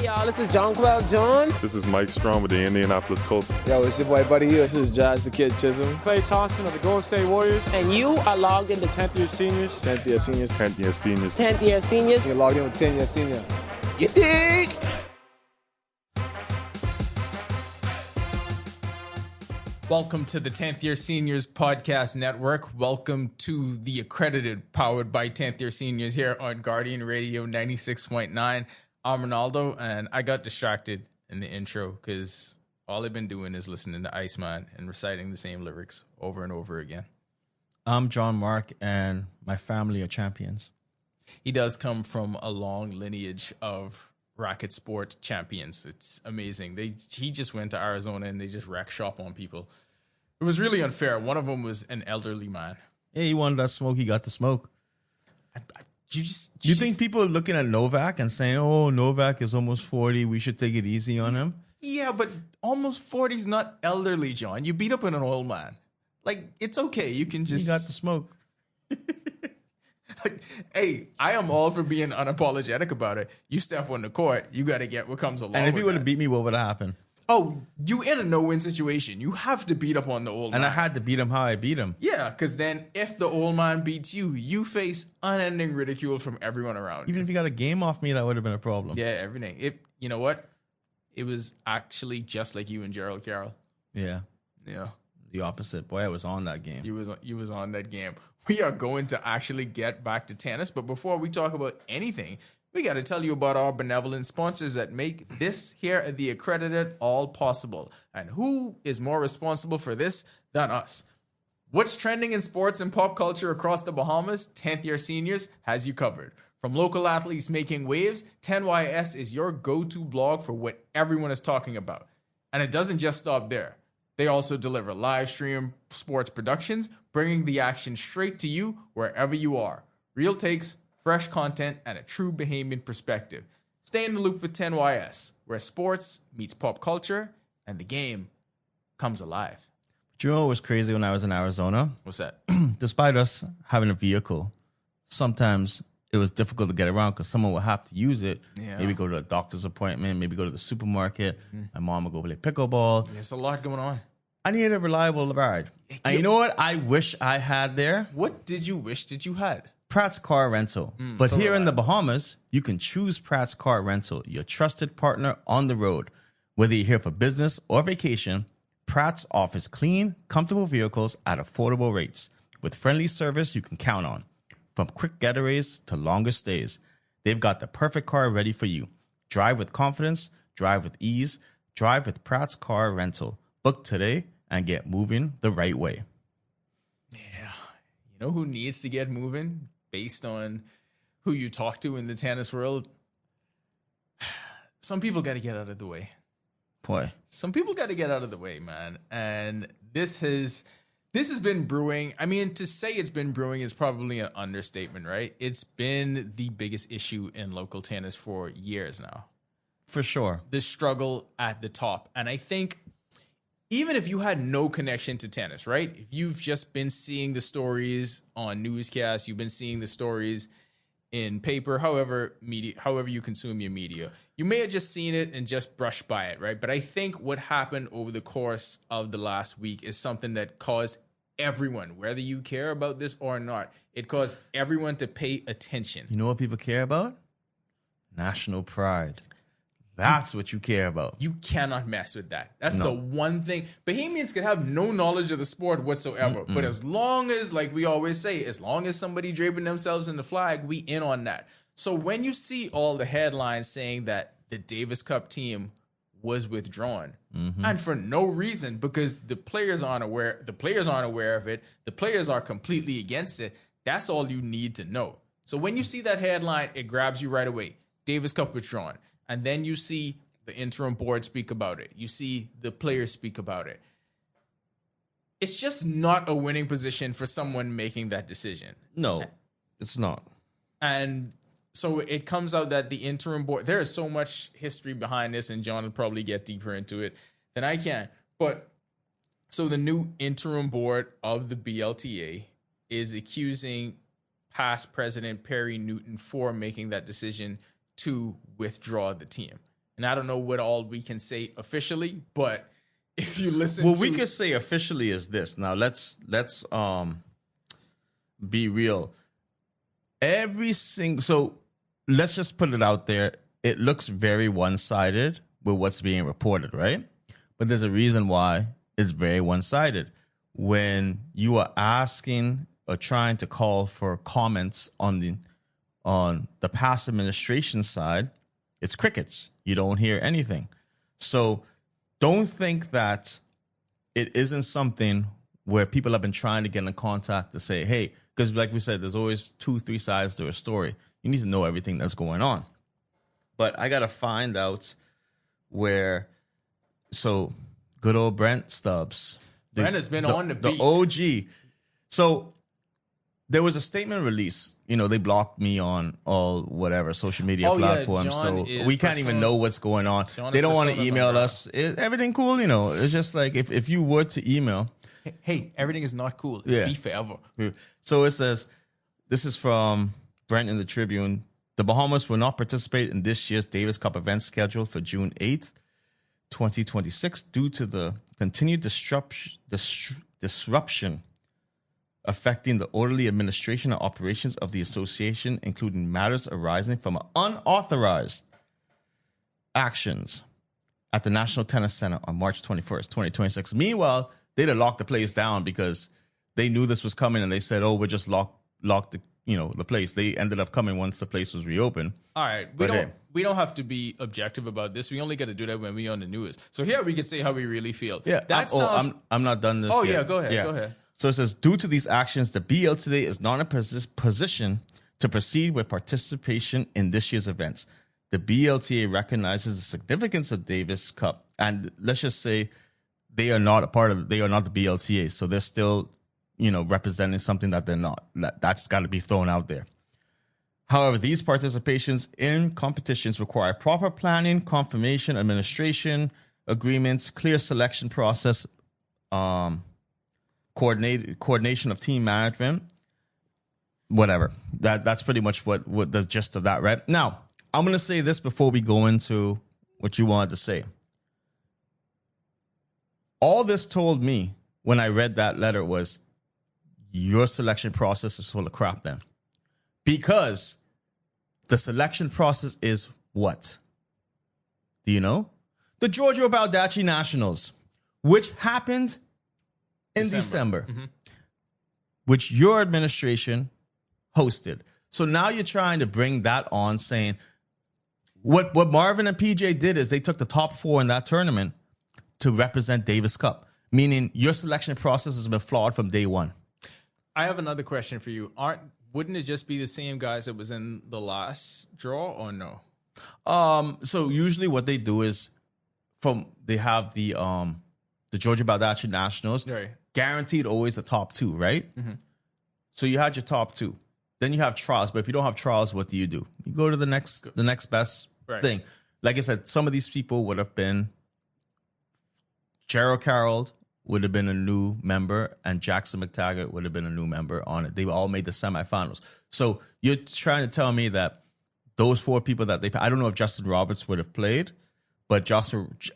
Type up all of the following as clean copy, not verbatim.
Hey y'all, this is Jonquel Jones. This is Mike Strong with the Indianapolis Colts. Yo, it's your boy Buddy Hill. This is Jazz the Kid Chisholm. Clay Thompson of the Golden State Warriors. And you are logged into 10th year seniors. 10th year seniors. 10th year seniors. 10th year seniors. You're logged in with 10 year senior. You dig? Welcome to the 10th Year Seniors Podcast Network. Welcome to the Accredited, powered by 10th Year Seniors here on Guardian Radio 96.9. I'm Ronaldo, and I got distracted in the intro because all I've been doing is listening to Iceman and reciting the same lyrics over and over again. I'm John Mark, and my family are champions. He does come from a long lineage of racket sport champions. It's amazing. He just went to Arizona and they just rack shop on people. It was really unfair. One of them was an elderly man. Hey, he wanted that smoke. He got the smoke. You think people are looking at Novak and saying, "Oh, Novak is almost 40. We should take it easy on him"? Yeah, but almost 40 is not elderly, John. You beat up on an old man. Like, it's okay. You can just... He got the smoke. Hey, I am all for being unapologetic about it. You step on the court, you got to get what comes along. And if with he would have that. beat me, what would have happened? Oh, you in a no-win situation. You have to beat up on the old man. And I had to beat him how I beat him. Yeah, because then if the old man beats you, you face unending ridicule from everyone around. Even if he got a game off me, that would have been a problem. Yeah, everything. You know what? It was actually just like you and Gerald Carroll. Yeah. Yeah. The opposite. Boy, I was on that game. You was on that game. We are going to actually get back to tennis, but before we talk about anything, we got to tell you about our benevolent sponsors that make this here at the Accredited all possible. And who is more responsible for this than us? What's trending in sports and pop culture across the Bahamas? 10th Year Seniors has you covered. From local athletes making waves, 10YS is your go-to blog for what everyone is talking about. And it doesn't just stop there. They also deliver live stream sports productions, bringing the action straight to you wherever you are. Real takes, fresh content, and a true Bahamian perspective. Stay in the loop with 10YS, where sports meets pop culture and the game comes alive. Do you know what was crazy when I was in Arizona? What's that? Despite us having a vehicle, sometimes it was difficult to get around because someone would have to use it. Yeah. Maybe go to a doctor's appointment, maybe go to the supermarket. My mom would go play pickleball. There's a lot going on. I needed a reliable ride. And you know what I wish I had there? What did you wish that you had? Pratt's Car Rental. But here in the Bahamas, you can choose Pratt's Car Rental, your trusted partner on the road. Whether you're here for business or vacation, Pratt's offers clean, comfortable vehicles at affordable rates with friendly service you can count on. From quick getaways to longer stays, they've got the perfect car ready for you. Drive with confidence, drive with ease, drive with Pratt's Car Rental. Book today and get moving the right way. Yeah. You know who needs to get moving based on who you talk to in the tennis world? Some people got to get out of the way. Boy. Some people got to get out of the way, man. And this has been brewing. I mean, to say it's been brewing is probably an understatement, right? It's been the biggest issue in local tennis for years now. For sure. The struggle at the top. And I think even if you had no connection to tennis, right? If you've just been seeing the stories on newscasts, you've been seeing the stories in paper, however you consume your media, you may have just seen it and just brushed by it, right? But I think what happened over the course of the last week is something that caused everyone, whether you care about this or not, it caused everyone to pay attention. You know what people care about? National pride. That's what you care about. You cannot mess with that. That's the one thing. Bahamians can have no knowledge of the sport whatsoever. But as long as, like we always say, as long as somebody draping themselves in the flag, we in on that. So when you see all the headlines saying that the Davis Cup team was withdrawn, and for no reason, because the players aren't aware of it, the players are completely against it, that's all you need to know. So when you see that headline, it grabs you right away. Davis Cup withdrawn. And then you see the interim board speak about it. You see the players speak about it. It's just not a winning position for someone making that decision. No, it's not. And so it comes out that the interim board, there is so much history behind this, and John will probably get deeper into it than I can. But so the new interim board of the BLTA is accusing past president Perry Newton for making that decision to withdraw the team. And I don't know what all we can say officially, but if you listen What to... we could say officially is this. Now let's be real. So let's just put it out there. It looks very one-sided with what's being reported, right? But there's a reason why it's very one-sided. When you are asking or trying to call for comments on the past administration side, it's crickets. You don't hear anything. So don't think that it isn't something where people have been trying to get in contact to say, hey, because like we said, there's always 2-3 sides to a story. You need to know everything that's going on. But I got to find out where, so good old Brent Stubbs. Brent has been on the beat. The OG. So there was a statement released. You know, they blocked me on all whatever social media platforms. John So we can't even know what's going on. John They don't want to persona email non grata. us. Everything cool, you know. It's just like if you were to email. Hey, everything is not cool. It's Yeah. be forever. So it says, this is from Brent in the Tribune. The Bahamas will not participate in this year's Davis Cup event scheduled for June 8th, 2026, due to the continued disruption affecting the orderly administration and operations of the association, including matters arising from unauthorized actions at the National Tennis Center on March 21st, 2026. Meanwhile, they'd have locked the place down because they knew this was coming, and they said, "Oh, we're just lock the place." They ended up coming once the place was reopened. All right, we don't have to be objective about this. We only got to do that when we on the news. So here we can say how we really feel. Yeah, I'm not done this. Oh yet. yeah, go ahead, go ahead. So it says, due to these actions, the BL today is not in a position to proceed with participation in this year's events. The BLTA recognizes the significance of Davis Cup, and let's just say they are not they are not the BLTA, so they're still, representing something that they're not. That's got to be thrown out there. However, these participations in competitions require proper planning, confirmation, administration, agreements, clear selection process, coordination of team management, whatever. That's pretty much what the gist of that, right? Now, I'm going to say this before we go into what you wanted to say. All this told me when I read that letter was, your selection process is full of crap then. Because the selection process is what? Do you know? The Giorgio Baldacci Nationals, which happened in December. Mm-hmm. Which your administration hosted. So now you're trying to bring that on, saying what Marvin and PJ did is they took the top 4 in that tournament to represent Davis Cup, meaning your selection process has been flawed from day one. I have another question for you. Wouldn't it just be the same guys that was in the last draw, or no? So usually what they do is they have the Georgia Baldacci Nationals, Right. guaranteed always the top 2, right? Mm-hmm. So you had your top 2. Then you have trials, but if you don't have trials, what do? You go to the next best thing. Like I said, some of these people would have been Gerald Carroll would have been a new member, and Jackson McTaggart would have been a new member on it. They all made the semifinals. So you're trying to tell me that those 4 people that I don't know if Justin Roberts would have played, but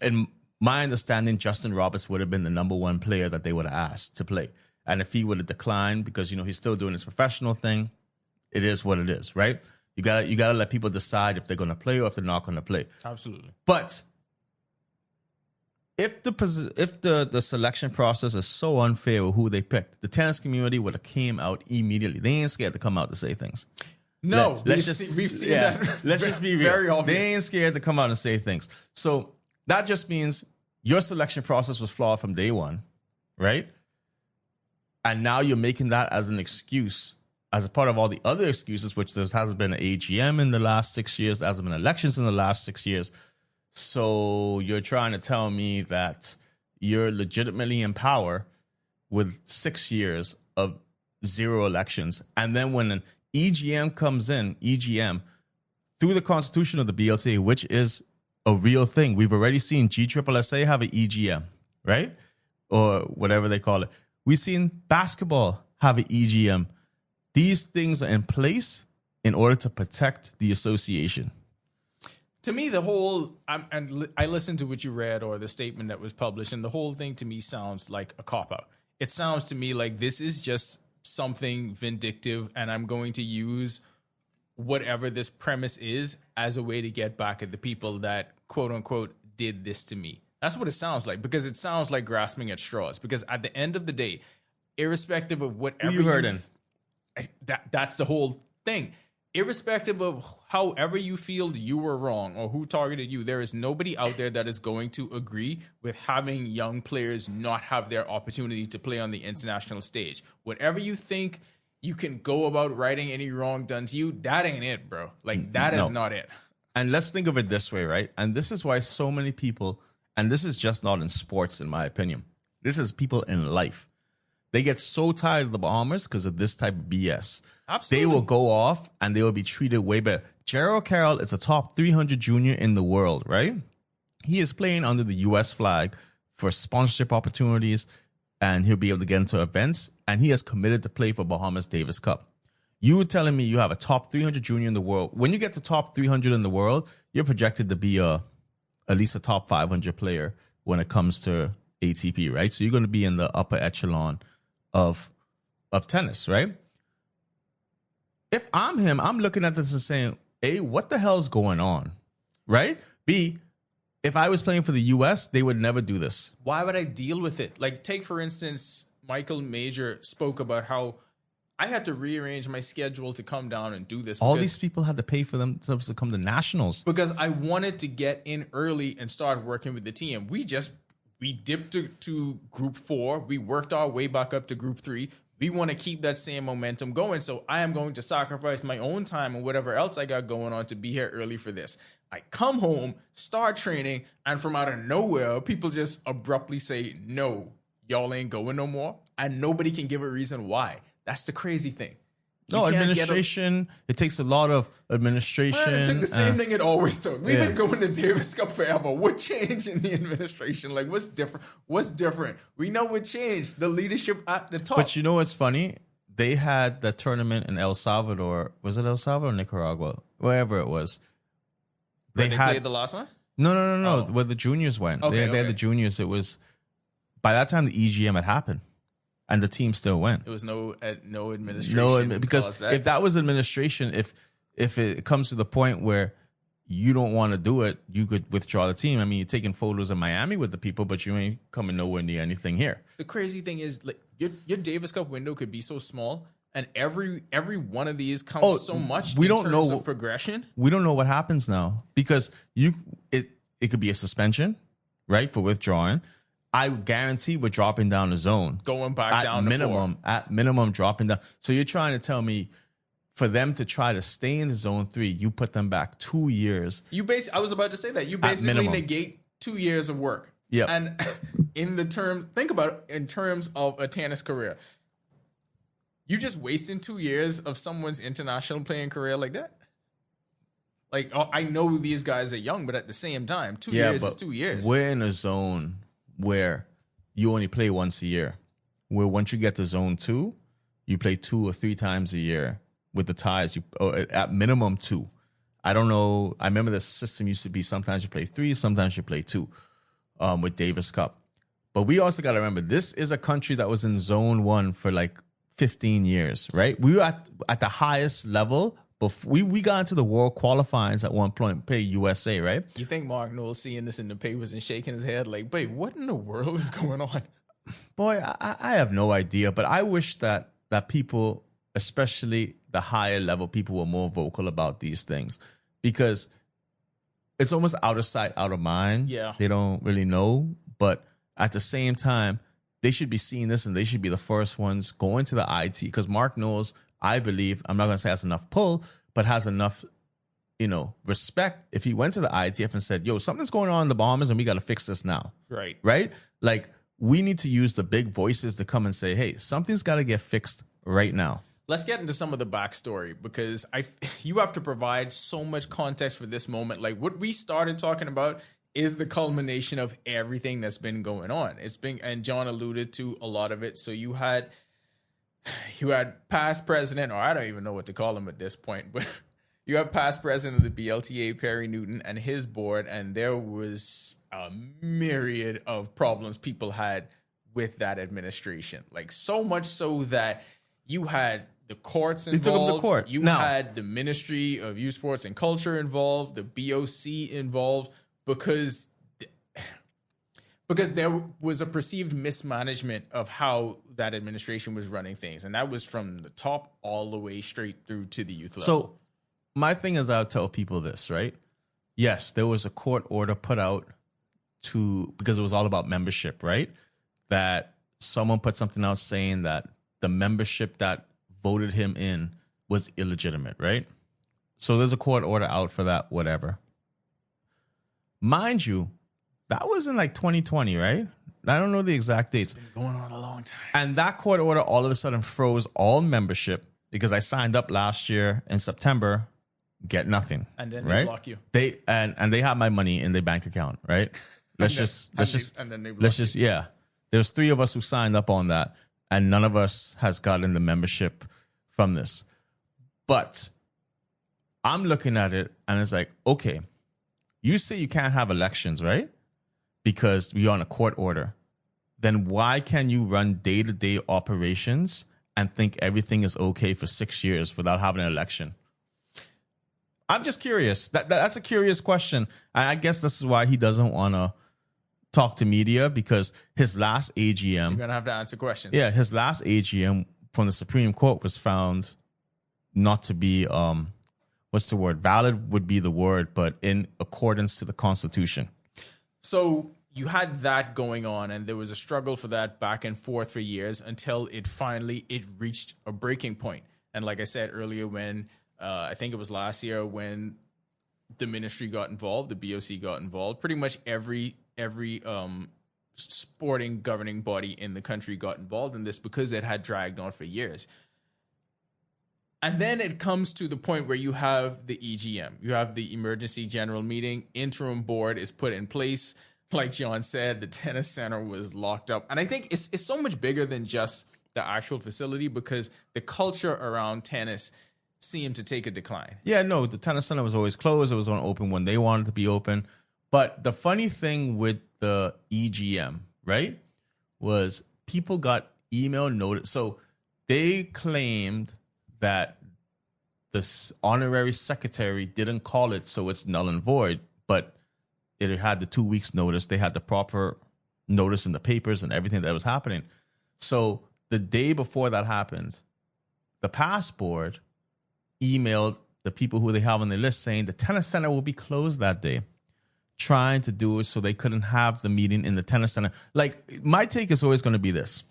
in my understanding, Justin Roberts would have been the number 1 player that they would have asked to play. And if he would have declined, because he's still doing his professional thing, it is what it is, right? You gotta let people decide if they're gonna play or if they're not gonna play. Absolutely. But if the selection process is so unfair with who they picked, the tennis community would have came out immediately. They ain't scared to come out to say things. No, we've seen that. Let's just be real. Very obvious. They ain't scared to come out and say things. So that just means your selection process was flawed from day one, right? And now you're making that as an excuse, as a part of all the other excuses, which there hasn't been an AGM in the last 6 years, there hasn't been elections in the last 6 years. So you're trying to tell me that you're legitimately in power with 6 years of 0 elections. And then when an EGM comes in, through the constitution of the BLTA, which is a real thing. We've already seen GSSA have an EGM, right? Or whatever they call it. We've seen basketball have an EGM. These things are in place in order to protect the association. to me, the whole I listened to what you read or the statement that was published, and the whole thing to me sounds like a cop out. It sounds to me like this is just something vindictive, and I'm going to use whatever this premise is as a way to get back at the people that quote unquote did this to me. That's what it sounds like, because it sounds like grasping at straws. Because at the end of the day, irrespective of whatever Who you hurting? That's the whole thing. Irrespective of however you feel you were wrong or who targeted you, there is nobody out there that is going to agree with having young players not have their opportunity to play on the international stage. Whatever you think you can go about righting any wrong done to you, that ain't it, bro. Like, that is not it. And let's think of it this way, right? And this is why so many people, and this is just not in sports, in my opinion, this is people in life. They get so tired of the Bahamas because of this type of BS. Absolutely. They will go off and they will be treated way better. Gerald Carroll is a top 300 junior in the world, right? He is playing under the U.S. flag for sponsorship opportunities, and he'll be able to get into events, and he has committed to play for Bahamas Davis Cup. You were telling me you have a top 300 junior in the world. When you get to top 300 in the world, you're projected to be at least a top 500 player when it comes to ATP, right? So you're going to be in the upper echelon of tennis, right? If I'm him, I'm looking at this and saying, A, what the hell's going on, right? B, if I was playing for the U.S., they would never do this. Why would I deal with it? Like, take, for instance, Michael Major spoke about how I had to rearrange my schedule to come down and do this. All these people had to pay for themselves to come to nationals. Because I wanted to get in early and start working with the team. We dipped to group 4. We worked our way back up to group 3. We want to keep that same momentum going. So I am going to sacrifice my own time and whatever else I got going on to be here early for this. I come home, start training, and from out of nowhere, people just abruptly say, no, y'all ain't going no more. And nobody can give a reason why. That's the crazy thing. No, administration. It takes a lot of administration. Man, it took the same thing it always took. We've been going to Davis Cup forever. What changed in the administration? Like, what's different? What's different? We know what changed. The leadership at the top. But you know what's funny? They had the tournament in El Salvador. Was it El Salvador or Nicaragua? Wherever it was. They played the last one? No. Oh. Where the juniors went. Okay, they had the juniors. It was, by that time, the EGM had happened. And the team still went. It was no administration. Because if that was administration, if it comes to the point where you don't want to do it, you could withdraw the team. I mean, you're taking photos in Miami with the people, but you ain't coming nowhere near anything here. The crazy thing is, like, your Davis Cup window could be so small, and every one of these counts so much. We in don't terms know of progression. We don't know what happens now because it could be a suspension, right, for withdrawing. I guarantee we're dropping down the zone. Going back down to 4. At minimum, dropping down. So you're trying to tell me for them to try to stay in the zone 3, you put them back 2 years. I was about to say that. You basically negate 2 years of work. Yeah. And think about it in terms of a tennis career. You just wasting 2 years of someone's international playing career like that? Like, I know these guys are young, but at the same time, 2 years is 2 years. We're in a zone where you only play once a year. Where once you get to zone 2, you play 2 or 3 times a year with the ties. At minimum 2. I don't know. I remember the system used to be sometimes you play 3, sometimes you play 2 with Davis Cup. But we also got to remember, this is a country that was in zone 1 for like 15 years, right? We were at the highest level. Before we got into the world qualifiers at one point, play USA, right? You think Mark Knowles seeing this in the papers and shaking his head like, wait, what in the world is going on? Boy, I have no idea, but I wish that people, especially the higher level people, were more vocal about these things because it's almost out of sight, out of mind. Yeah. They don't really know, but at the same time, they should be seeing this and they should be the first ones going to the IT because Mark Knowles, I believe, I'm not going to say has enough pull, but has enough, respect if he went to the ITF and said, yo, something's going on in the Bahamas and we got to fix this now. Right. Right? Like, we need to use the big voices to come and say, hey, something's got to get fixed right now. Let's get into some of the backstory because you have to provide so much context for this moment. Like, what we started talking about is the culmination of everything that's been going on. And John alluded to a lot of it. So you had past president, or I don't even know what to call him at this point, but You have past president of the BLTA, Perry Newton, and his board, and there was a myriad of problems people had with that administration. Like, so much so that you had the courts involved. They took them to court. You had the Ministry of Youth, Sports, and Culture involved, the BOC involved, because there was a perceived mismanagement of how that administration was running things. And that was from the top all the way straight through to the youth level. So my thing is, I'll tell people this, right? Yes, there was a court order put out because it was all about membership, right? That someone put something out saying that the membership that voted him in was illegitimate, right? So there's a court order out for that, whatever. Mind you, that was in like 2020, right? I don't know the exact dates. It's been going on a long time. And that court order all of a sudden froze all membership because I signed up last year in September, get nothing. And then right? they block you. They have my money in their bank account, right? There's 3 of us who signed up on that, and none of us has gotten the membership from this. But I'm looking at it and it's like, okay, you say you can't have elections, right? Because you're on a court order. Then why can you run day-to-day operations and think everything is okay for 6 years without having an election? I'm just curious. That's a curious question. I guess this is why he doesn't want to talk to media, because his last AGM... You're going to have to answer questions. Yeah, his last AGM from the Supreme Court was found not to be, what's the word? Valid would be the word, but in accordance to the Constitution. So you had that going on, and there was a struggle for that back and forth for years until it reached a breaking point. And like I said earlier, when I think it was last year when the ministry got involved, the BOC got involved, pretty much every sporting governing body in the country got involved in this because it had dragged on for years. And then it comes to the point where you have the EGM. You have the Emergency General Meeting. Interim board is put in place. Like John said, the tennis center was locked up. And I think it's so much bigger than just the actual facility, because the culture around tennis seemed to take a decline. Yeah, no, the tennis center was always closed. It was only open when they wanted to be open. But the funny thing with the EGM, right, was people got email notice. So they claimed that the honorary secretary didn't call it, so it's null and void, but it had the 2 weeks notice. They had the proper notice in the papers and everything that was happening. So the day before that happened, the past board emailed the people who they have on their list saying the tennis center will be closed that day, trying to do it so they couldn't have the meeting in the tennis center. Like, my take is always going to be this.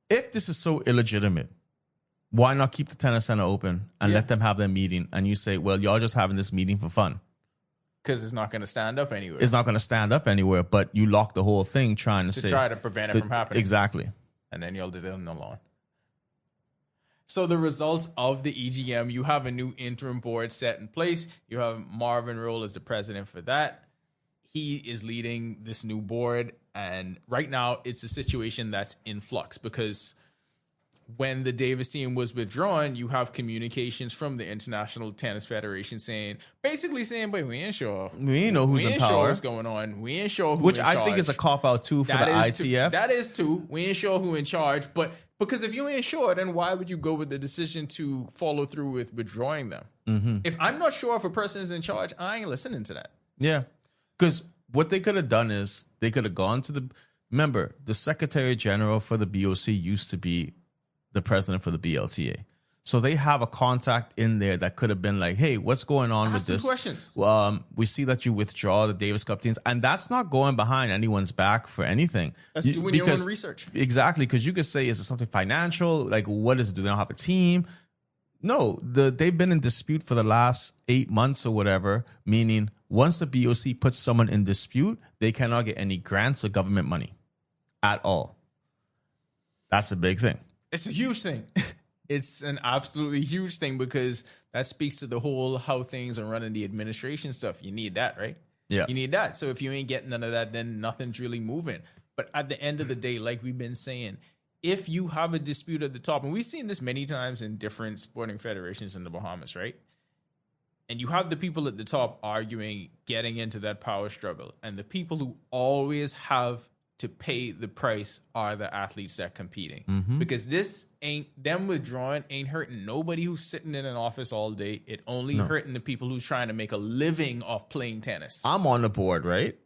If this is so illegitimate, why not keep the tennis center open and let them have their meeting? And you say, well, y'all just having this meeting for fun. Because it's not going to stand up anywhere. It's not going to stand up anywhere, but you lock the whole thing trying to try to prevent it from happening. Exactly. And then you'll do it on the lawn. So the results of the EGM, you have a new interim board set in place. You have Marvin Roll as the president for that. He is leading this new board. And right now it's a situation that's in flux, because when the Davis team was withdrawn, you have communications from the International Tennis Federation basically saying, but we ain't sure. We ain't know who's in ain't power. Sure what's going on. We ain't sure who's Which in I charge. think is a cop-out, too, for the ITF. That is, too. We ain't sure who in charge. But because if you ain't sure, then why would you go with the decision to follow through with withdrawing them? Mm-hmm. If I'm not sure if a person is in charge, I ain't listening to that. Yeah. Because what they could have done is they could have gone to the... Remember, the Secretary General for the BOC used to be the president for the BLTA. So they have a contact in there that could have been like, hey, what's going on with this? Questions. We see that you withdraw the Davis Cup teams. And that's not going behind anyone's back for anything. That's doing your own research. Exactly. Because you could say, is it something financial? Like, what is it? Do they not have a team? No, they've been in dispute for the last 8 months or whatever, meaning once the BOC puts someone in dispute, they cannot get any grants or government money at all. That's a big thing. It's a huge thing. It's an absolutely huge thing, because that speaks to the whole how things are running, the administration stuff. You need that, right? Yeah. You need that. So if you ain't getting none of that, then nothing's really moving. But at the end of the day, like we've been saying, if you have a dispute at the top, and we've seen this many times in different sporting federations in the Bahamas, right? And you have the people at the top arguing, getting into that power struggle. And the people who always have to pay the price are the athletes that are competing. Because this ain't, them withdrawing ain't hurting nobody who's sitting in an office all day. It only hurting the people who's trying to make a living off playing tennis. I'm on the board, right?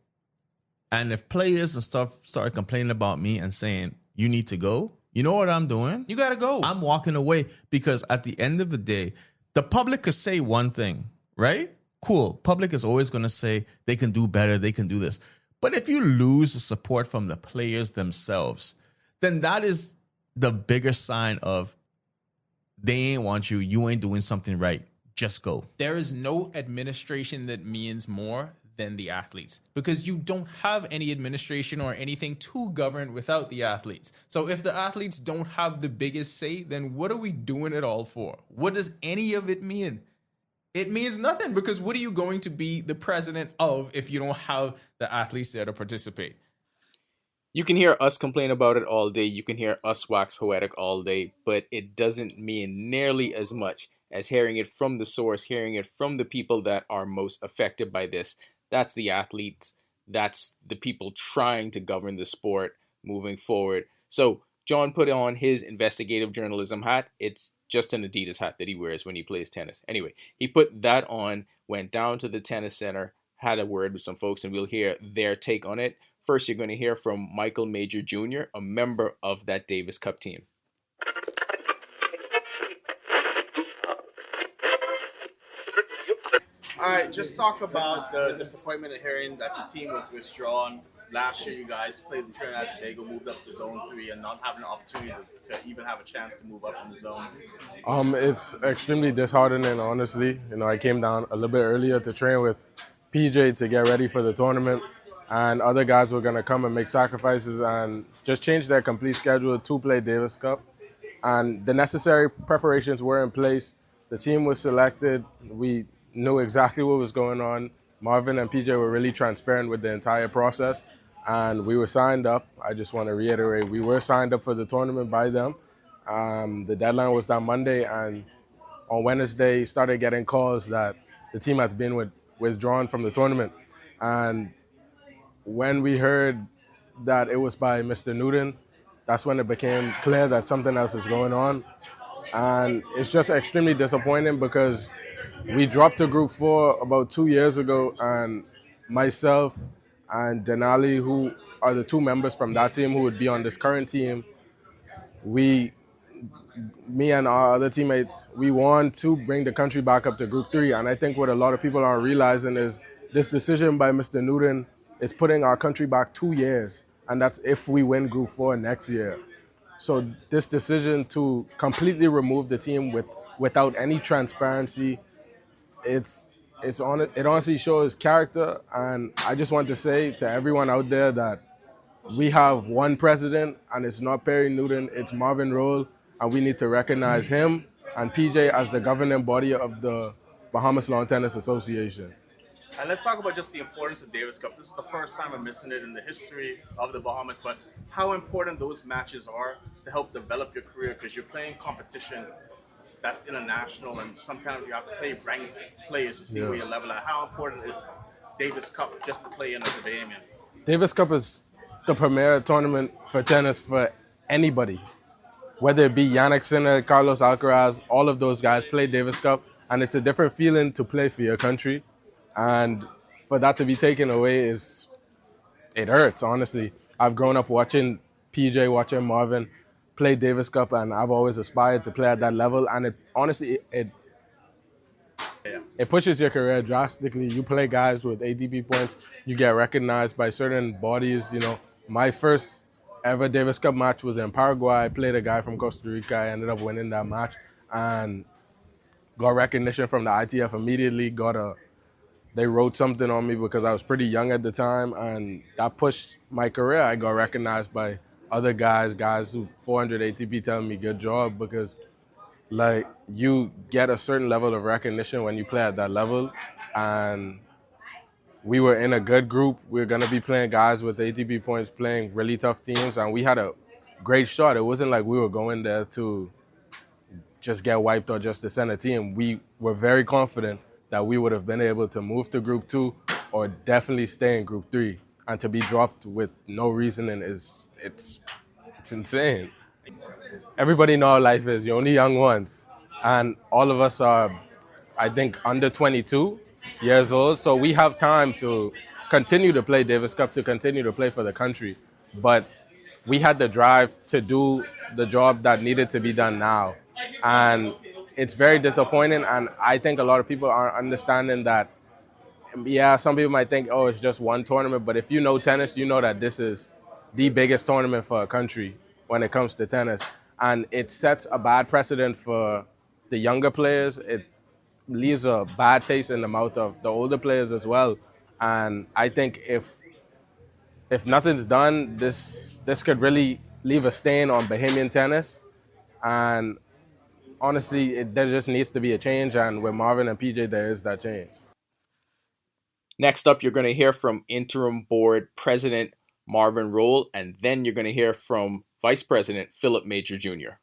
And if players and stuff start complaining about me and saying, you need to go, you know what I'm doing? You got to go. I'm walking away, because at the end of the day, the public could say one thing, right? Cool. Public is always going to say they can do better, they can do this. But if you lose the support from the players themselves, then that is the bigger sign of they ain't want you, you ain't doing something right. Just go. There is no administration that means more than the athletes, because you don't have any administration or anything to govern without the athletes. So if the athletes don't have the biggest say, then what are we doing it all for? What does any of it mean? It means nothing, because what are you going to be the president of if you don't have the athletes there to participate? You can hear us complain about it all day. You can hear us wax poetic all day, but it doesn't mean nearly as much as hearing it from the source, hearing it from the people that are most affected by this. That's the athletes. That's the people trying to govern the sport moving forward. So John put on his investigative journalism hat. It's just an Adidas hat that he wears when he plays tennis. Anyway, he put that on, went down to the tennis center, had a word with some folks, and we'll hear their take on it. First, you're going to hear from Michael Major Jr., a member of that Davis Cup team. All right, just talk about the disappointment of hearing that the team was withdrawn. Last year, you guys played in Trinidad and Tobago, moved up to Zone 3, and not having an opportunity to even have a chance to move up in the zone. It's extremely disheartening, honestly. I came down a little bit earlier to train with PJ to get ready for the tournament, and other guys were going to come and make sacrifices and just change their complete schedule to play Davis Cup. And the necessary preparations were in place. The team was selected. We knew exactly what was going on. Marvin and PJ were really transparent with the entire process, and we were signed up. I just want to reiterate, we were signed up for the tournament by them. The deadline was that Monday, and on Wednesday started getting calls that the team had been withdrawn from the tournament. And when we heard that it was by Mr. Newton, that's when it became clear that something else is going on. And it's just extremely disappointing, because we dropped to Group 4 about 2 years ago, and myself and Denali, who are the two members from that team who would be on this current team, me and our other teammates, we want to bring the country back up to Group 3. And I think what a lot of people aren't realizing is this decision by Mr. Newton is putting our country back 2 years, and that's if we win Group 4 next year. So this decision to completely remove the team without any transparency, it honestly shows character. And I just want to say to everyone out there that we have one president, and it's not Perry Newton, it's Marvin Roll, and we need to recognize him and PJ as the governing body of the Bahamas Lawn Tennis Association. And let's talk about just the importance of Davis Cup. This is the first time I'm missing it in the history of the Bahamas, but how important those matches are to help develop your career, because you're playing competition that's international, and sometimes you have to play ranked players to see where your level at. How important is Davis Cup just to play in as a Bahamian? Davis Cup is the premier tournament for tennis for anybody. Whether it be Yannick Sinner, Carlos Alcaraz, all of those guys play Davis Cup, and it's a different feeling to play for your country. And for that to be taken away, it hurts, honestly. I've grown up watching PJ, watching Marvin play Davis Cup, and I've always aspired to play at that level. And it pushes your career drastically. You play guys with ATP points, you get recognized by certain bodies. My first ever Davis Cup match was in Paraguay. I played a guy from Costa Rica. I ended up winning that match and got recognition from the ITF immediately. They wrote something on me because I was pretty young at the time, and that pushed my career. I got recognized by other guys who 400 ATP telling me good job, because you get a certain level of recognition when you play at that level. And we were in a good group. We were going to be playing guys with ATP points, playing really tough teams, and we had a great shot. It wasn't like we were going there to just get wiped or just to send a team. We were very confident that we would have been able to move to Group 2 or definitely stay in Group 3. And to be dropped with no reasoning it's insane. Everybody know how life is. You're only young once. And all of us are, I think, under 22 years old. So we have time to continue to play Davis Cup, to continue to play for the country. But we had the drive to do the job that needed to be done now. And it's very disappointing. And I think a lot of people aren't understanding that, yeah, some people might think, oh, it's just one tournament. But if you know tennis, you know that this is the biggest tournament for a country when it comes to tennis. And it sets a bad precedent for the younger players. It leaves a bad taste in the mouth of the older players as well. And I think if nothing's done, this could really leave a stain on Bahamian tennis. And honestly, there just needs to be a change. And with Marvin and PJ, there is that change. Next up, you're going to hear from Interim Board President Marvin Roll, and then you're going to hear from Vice President Philip Major Jr.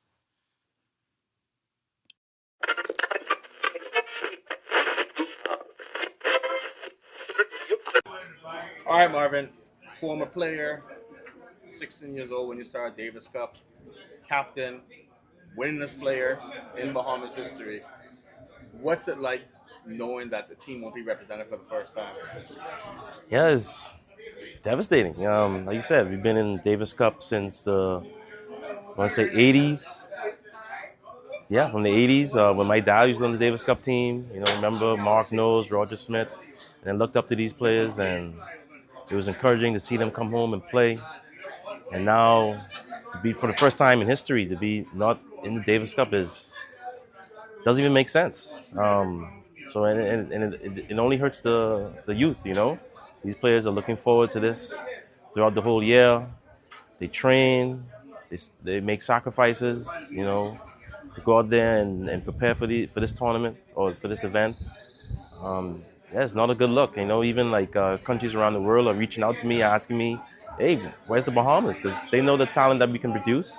All right, Marvin, former player, 16 years old when you started Davis Cup, captain, winningest player in Bahamas history. What's it like knowing that the team won't be represented for the first time? Yeah, it's devastating. Like you said, we've been in Davis Cup since the, I want to say 80s. Yeah, from the 80s, when my dad was on the Davis Cup team. You know, remember Mark Knowles, Roger Smith, and I looked up to these players, and it was encouraging to see them come home and play. And now, to be for the first time in history, to be not in the Davis Cup doesn't even make sense. So it only hurts the youth, you know. These players are looking forward to this throughout the whole year. They train, they make sacrifices, you know, to go out there and prepare for this tournament or for this event. Yeah, it's not a good look. You know, even like countries around the world are reaching out to me, asking me, hey, where's the Bahamas? Because they know the talent that we can produce,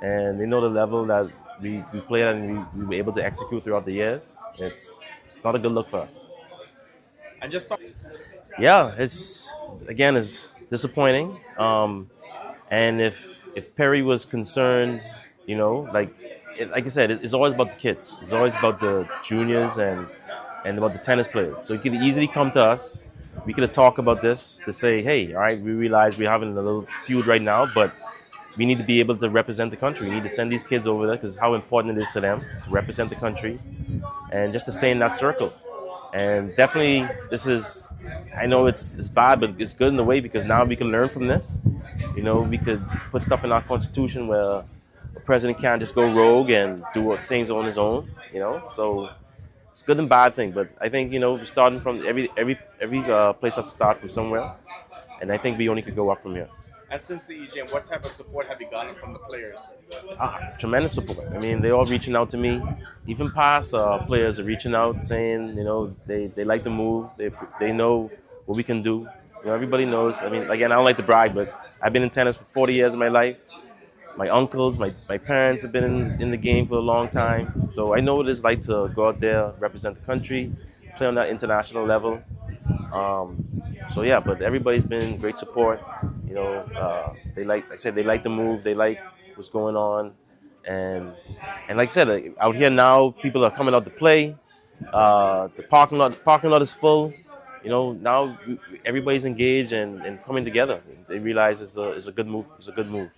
and they know the level that we play at and we were able to execute throughout the years. It's not a good look for us. And just talk. Yeah, it's disappointing. And if Perry was concerned, you know, like I said, it's always about the kids. It's always about the juniors and about the tennis players. So you could easily come to us. We could have talked about this to say, hey, all right, we realize we're having a little feud right now, but we need to be able to represent the country. We need to send these kids over there because how important it is to them to represent the country and just to stay in that circle. And definitely, I know it's bad, but it's good in a way because now we can learn from this. You know, we could put stuff in our constitution where a president can't just go rogue and do things on his own, you know. So it's a good and bad thing, but I think, you know, we're starting from every place has to start from somewhere, and I think we only could go up from here. And since the EGM, what type of support have you gotten from the players? Tremendous support. I mean, they're all reaching out to me. Even past players are reaching out, saying, you know, they like the move. They know what we can do. You know, everybody knows. I mean, again, I don't like to brag, but I've been in tennis for 40 years of my life. My uncles, my parents have been in the game for a long time. So I know what it's like to go out there, represent the country, play on that international level. So yeah, but everybody's been great support. You know, they like the move. They like what's going on, and like I said, out here now, people are coming out to play. The parking lot is full. You know, now everybody's engaged and coming together. They realize it's a good move. It's a good move.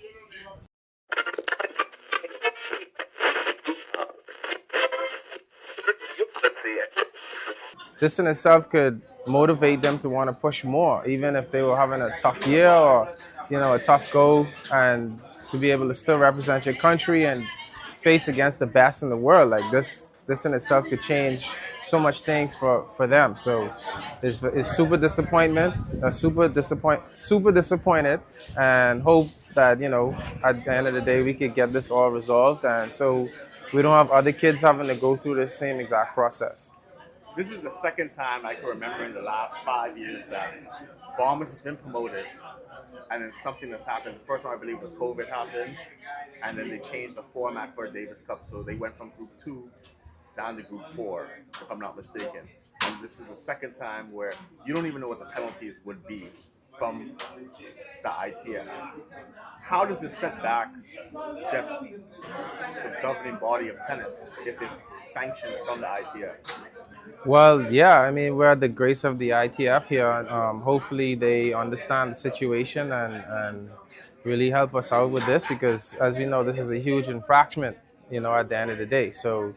This in itself could motivate them to want to push more, even if they were having a tough year or, you know, a tough go, and to be able to still represent your country and face against the best in the world. Like this in itself could change so much things for them. So it's super disappointed, and hope that, you know, at the end of the day we could get this all resolved, and so we don't have other kids having to go through the same exact process. This is the second time I can remember in the last 5 years that Bahamas has been promoted, and then something that's happened. The first time I believe was COVID happened, and then they changed the format for Davis Cup, so they went from Group 2 down to Group 4, if I'm not mistaken. And this is the second time where you don't even know what the penalties would be from the ITF. How does this set back just the governing body of tennis if there's sanctions from the ITF? Well, yeah, I mean, we're at the grace of the ITF here. Hopefully, they understand the situation and really help us out with this because, as we know, this is a huge infringement, at the end of the day. So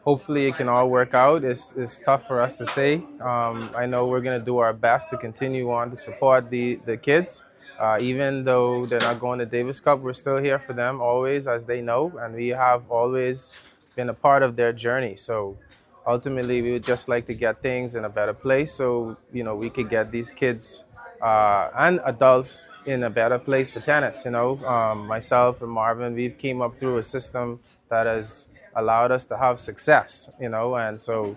hopefully it can all work out. It's tough for us to say. I know we're going to do our best to continue on to support the kids. Even though they're not going to Davis Cup, we're still here for them always, as they know, and we have always been a part of their journey. So ultimately, we would just like to get things in a better place so, we could get these kids and adults in a better place for tennis. Myself and Marvin, we've came up through a system that has allowed us to have success, and so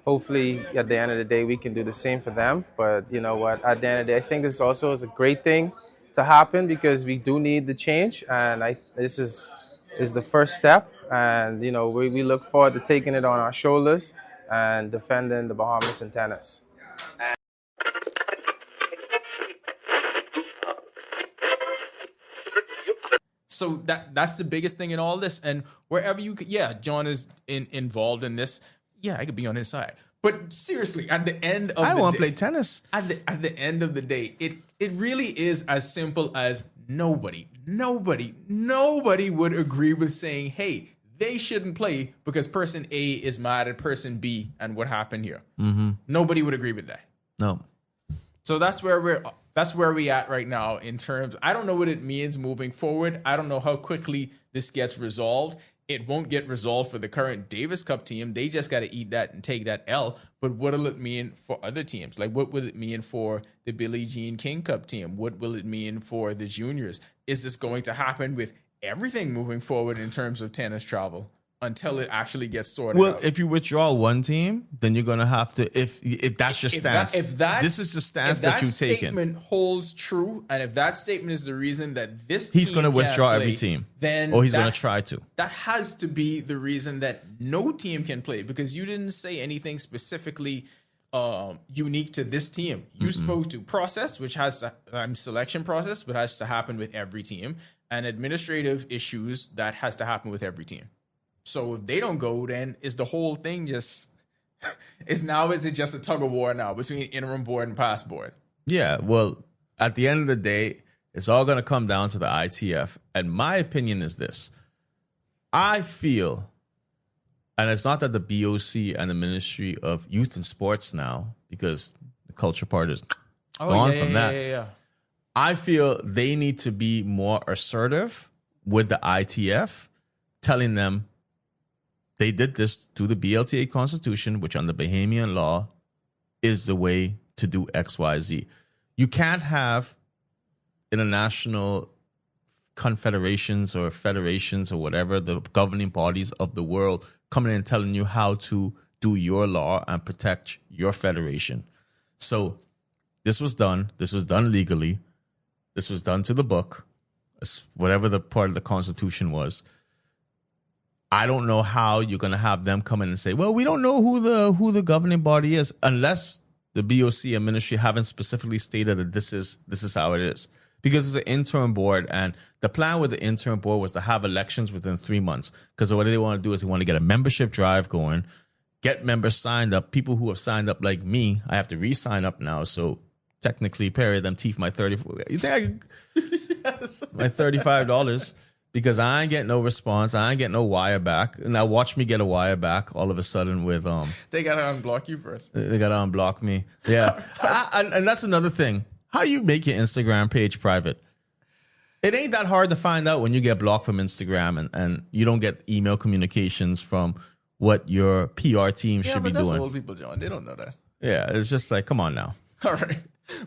hopefully at the end of the day we can do the same for them. But you know what, at the end of the day, I think this also is a great thing to happen because we do need the change, and this is the first step, and we look forward to taking it on our shoulders and defending the Bahamas in tennis. So that's the biggest thing in all this. And wherever you could, John is involved in this. Yeah, I could be on his side. But seriously, at the end of I the want day, to play tennis. At the end of the day, it really is as simple as nobody would agree with saying, hey, they shouldn't play because person A is mad at person B and what happened here. Mm-hmm. Nobody would agree with that. No. So that's where we at right now in terms. I don't know what it means moving forward. I don't know how quickly this gets resolved. It won't get resolved for the current Davis Cup team. They just got to eat that and take that L. But what will it mean for other teams? Like, what will it mean for the Billie Jean King Cup team? What will it mean for the juniors? Is this going to happen with everything moving forward in terms of tennis travel until it actually gets sorted out? If you withdraw one team, then you're going to have to, if that's your stance, this is the stance that you've taken. If that statement holds true, and if that statement is the reason that this he's team going to withdraw can't play, every team, then or he's going to try to. That has to be the reason that no team can play, because you didn't say anything specifically unique to this team. You spoke to process, which has selection process, but has to happen with every team, and administrative issues that has to happen with every team. So if they don't go, then is the whole thing just is it just a tug of war now between interim board and past board? Yeah, well, at the end of the day, it's all going to come down to the ITF. And my opinion is this. I feel, and it's not that the BOC and the Ministry of Youth and Sports now, because the culture part is gone from that. Yeah. I feel they need to be more assertive with the ITF, telling them, they did this through the BLTA Constitution, which under Bahamian law is the way to do XYZ. You can't have international confederations or federations or whatever, the governing bodies of the world, coming in and telling you how to do your law and protect your federation. So this was done. This was done legally. This was done to the book, whatever the part of the Constitution was. I don't know how you're going to have them come in and say, well, we don't know who the governing body is, unless the BOC and ministry haven't specifically stated that this is how it is. Because it's an interim board, and the plan with the interim board was to have elections within 3 months. Because what they want to do is they want to get a membership drive going, get members signed up. People who have signed up like me, I have to re-sign up now. So technically, Perry, them teeth my $35. Because I ain't getting no response. I ain't getting no wire back. Now watch me get a wire back all of a sudden with They gotta unblock you first. They gotta unblock me. Yeah. And that's another thing. How you make your Instagram page private? It ain't that hard to find out when you get blocked from Instagram and you don't get email communications from what your PR team should be doing. That's old people, John. They don't know that. Yeah, it's just like, come on now. All right.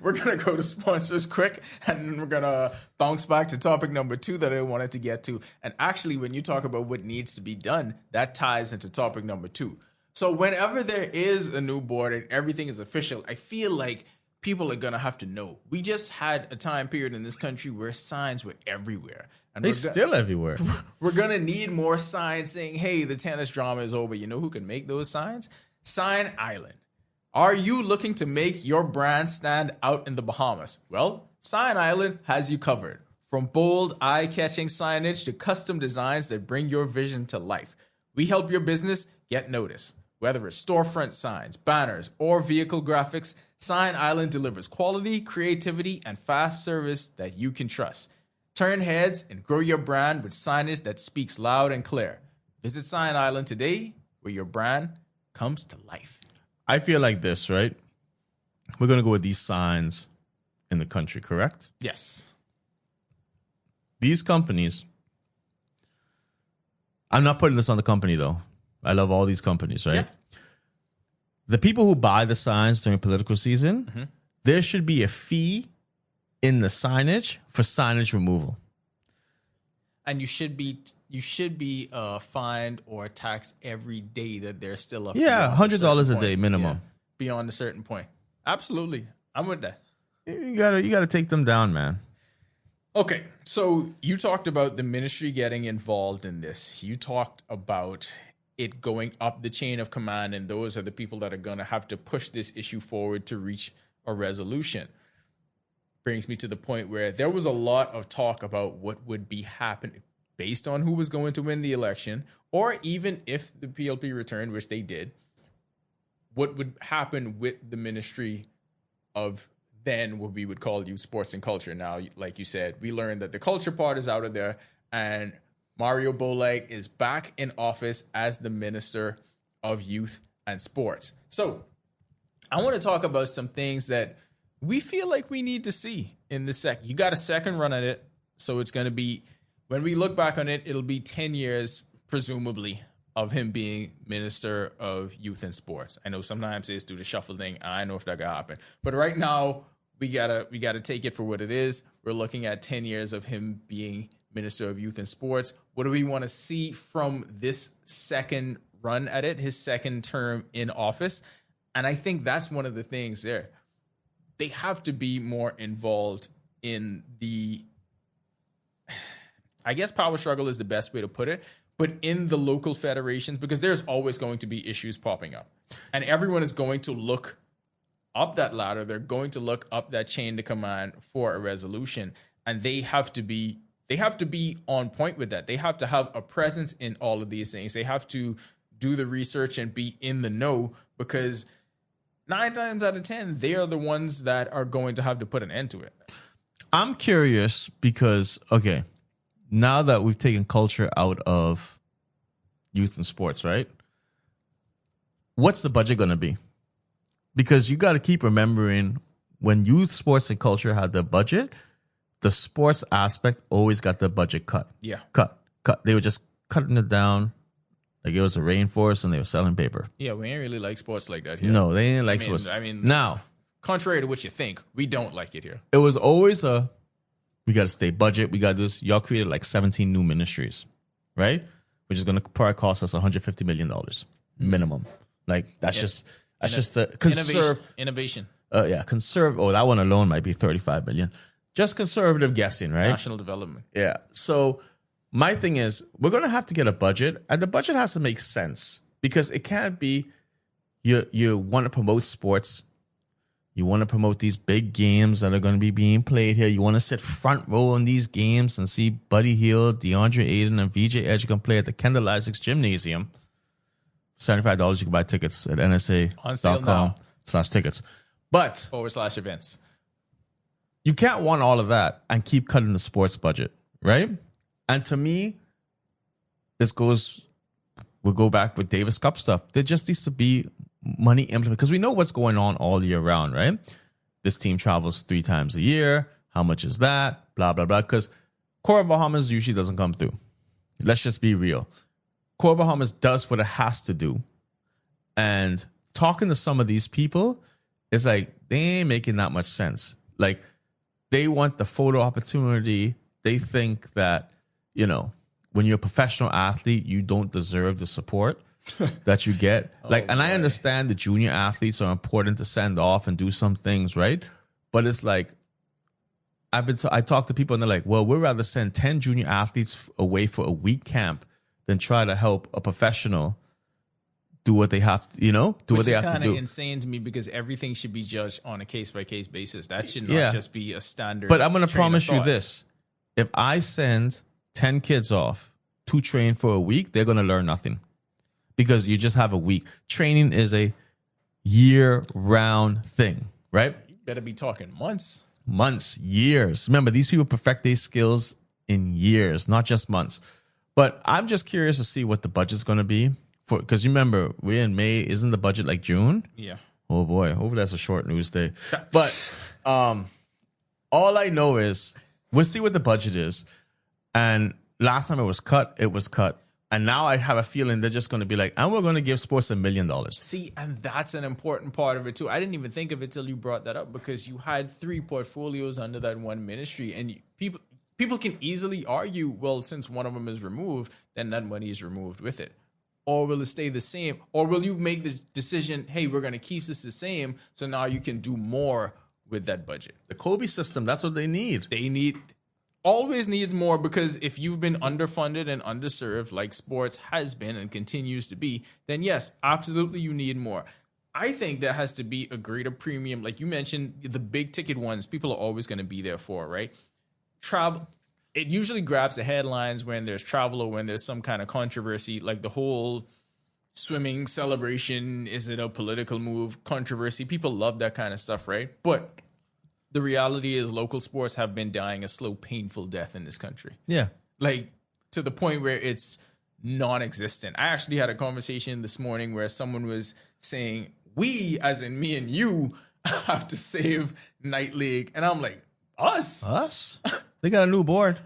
We're going to go to sponsors quick, and then we're going to bounce back to topic number 2 that I wanted to get to. And actually, when you talk about what needs to be done, that ties into topic number 2. So whenever there is a new board and everything is official, I feel like people are going to have to know. We just had a time period in this country where signs were everywhere. And They still everywhere. we're going to need more signs saying, hey, the tennis drama is over. You know who can make those signs? Sign Island. Are you looking to make your brand stand out in the Bahamas? Well, Sign Island has you covered. From bold, eye-catching signage to custom designs that bring your vision to life, we help your business get noticed. Whether it's storefront signs, banners, or vehicle graphics, Sign Island delivers quality, creativity, and fast service that you can trust. Turn heads and grow your brand with signage that speaks loud and clear. Visit Sign Island today, where your brand comes to life. I feel like this, right? We're going to go with these signs in the country, correct? Yes. These companies, I'm not putting this on the company, though. I love all these companies, right? Yeah. The people who buy the signs during political season, there should be a fee in the signage for signage removal. And you should be fined or taxed every day that they're still up. Yeah, $100 a day minimum. Yeah, beyond a certain point. Absolutely. I'm with that. You gotta take them down, man. Okay, so you talked about the ministry getting involved in this. You talked about it going up the chain of command, and those are the people that are going to have to push this issue forward to reach a resolution. Brings me to the point where there was a lot of talk about what would be happening based on who was going to win the election, or even if the PLP returned, which they did, what would happen with the ministry of then what we would call youth, sports, and culture. Now, like you said, we learned that the culture part is out of there, and Mario Boleg is back in office as the Minister of Youth and Sports. So I want to talk about some things that we feel like we need to see in the You got a second run at it, so it's going to be, when we look back on it, it'll be 10 years, presumably, of him being Minister of Youth and Sports. I know sometimes it's due to shuffle thing. I don't know if that gonna happen, but right now we gotta take it for what it is. We're looking at 10 years of him being Minister of Youth and Sports. What do we want to see from this second run at it, his second term in office? And I think that's one of the things there. They have to be more involved in the, I guess power struggle is the best way to put it, but in the local federations, because there's always going to be issues popping up. And everyone is going to look up that ladder. They're going to look up that chain to command for a resolution. And they have to be on point with that. They have to have a presence in all of these things. They have to do the research and be in the know, because 9 times out of 10, they are the ones that are going to have to put an end to it. I'm curious because, okay, now that we've taken culture out of youth and sports, right? What's the budget going to be? Because you got to keep remembering when youth, sports, and culture had the budget, the sports aspect always got the budget cut. Yeah. Cut. They were just cutting it down like it was a rainforest and they were selling paper. Yeah, we ain't really like sports like that here. No, they didn't like sports. I mean, now, contrary to what you think, we don't like it here. it was always we got to stay budget. We got to do this. Y'all created like 17 new ministries, right? Which is going to probably cost us $150 million minimum. Like that's just a innovation. Conserve. Oh, that one alone might be 35 million. Just conservative guessing, right? National development. Yeah. So my thing is, we're going to have to get a budget, and the budget has to make sense, because it can't be you want to promote sports. You want to promote these big games that are going to be being played here. You want to sit front row in these games and see Buddy Hield, DeAndre Ayton, and VJ Edgecombe play at the Kendall Isaacs Gymnasium. $75, you can buy tickets at nsa.com/tickets. But /events. You can't want all of that and keep cutting the sports budget, right? And to me, we'll go back with Davis Cup stuff. There just needs to be money implemented, because we know what's going on all year round, right? This team travels 3 times a year. How much is that? Blah, blah, blah. Because Core Bahamas usually doesn't come through. Let's just be real. Core Bahamas does what it has to do. And talking to some of these people, it's like they ain't making that much sense. Like, they want the photo opportunity. They think that, when you're a professional athlete, you don't deserve the support that you get. I understand the junior athletes are important to send off and do some things, right? But it's like, I talk to people and they're like, well, we'd rather send 10 junior athletes away for a week camp than try to help a professional do what they have to, what they have to do. Which is kind of insane to me because everything should be judged on a case-by-case basis. That should not just be a standard. But I'm going to train of promise you thought. this. If I send 10 kids off to train for a week, they're going to learn nothing because you just have a week. Training is a year-round thing, right? You better be talking months. Months, years. Remember, these people perfect these skills in years, not just months. But I'm just curious to see what the budget's going to be for, because you remember we're in May. Isn't the budget like June? Yeah. Oh boy, hopefully that's a short news day. But all I know is we'll see what the budget is. And last time it was cut. And now I have a feeling they're just going to be like, and we're going to give sports $1 million. See, and that's an important part of it too. I didn't even think of it till you brought that up because you had 3 portfolios under that one ministry, and people can easily argue, well, since one of them is removed, then that money is removed with it. Or will it stay the same? Or will you make the decision, hey, we're going to keep this the same, so now you can do more with that budget? The Kobe system, that's what they need. Always needs more, because if you've been underfunded and underserved, like sports has been and continues to be, then yes, absolutely you need more. I think there has to be a greater premium. Like you mentioned, the big ticket ones, people are always going to be there for, right? Travel, it usually grabs the headlines when there's travel or when there's some kind of controversy, like the whole swimming celebration, is it a political move, controversy. People love that kind of stuff, right? But the reality is local sports have been dying a slow, painful death in this country. Yeah. Like to the point where it's non-existent. I actually had a conversation this morning where someone was saying, we, as in me and you, have to save Night League. And I'm like, us? Us? They got a new board.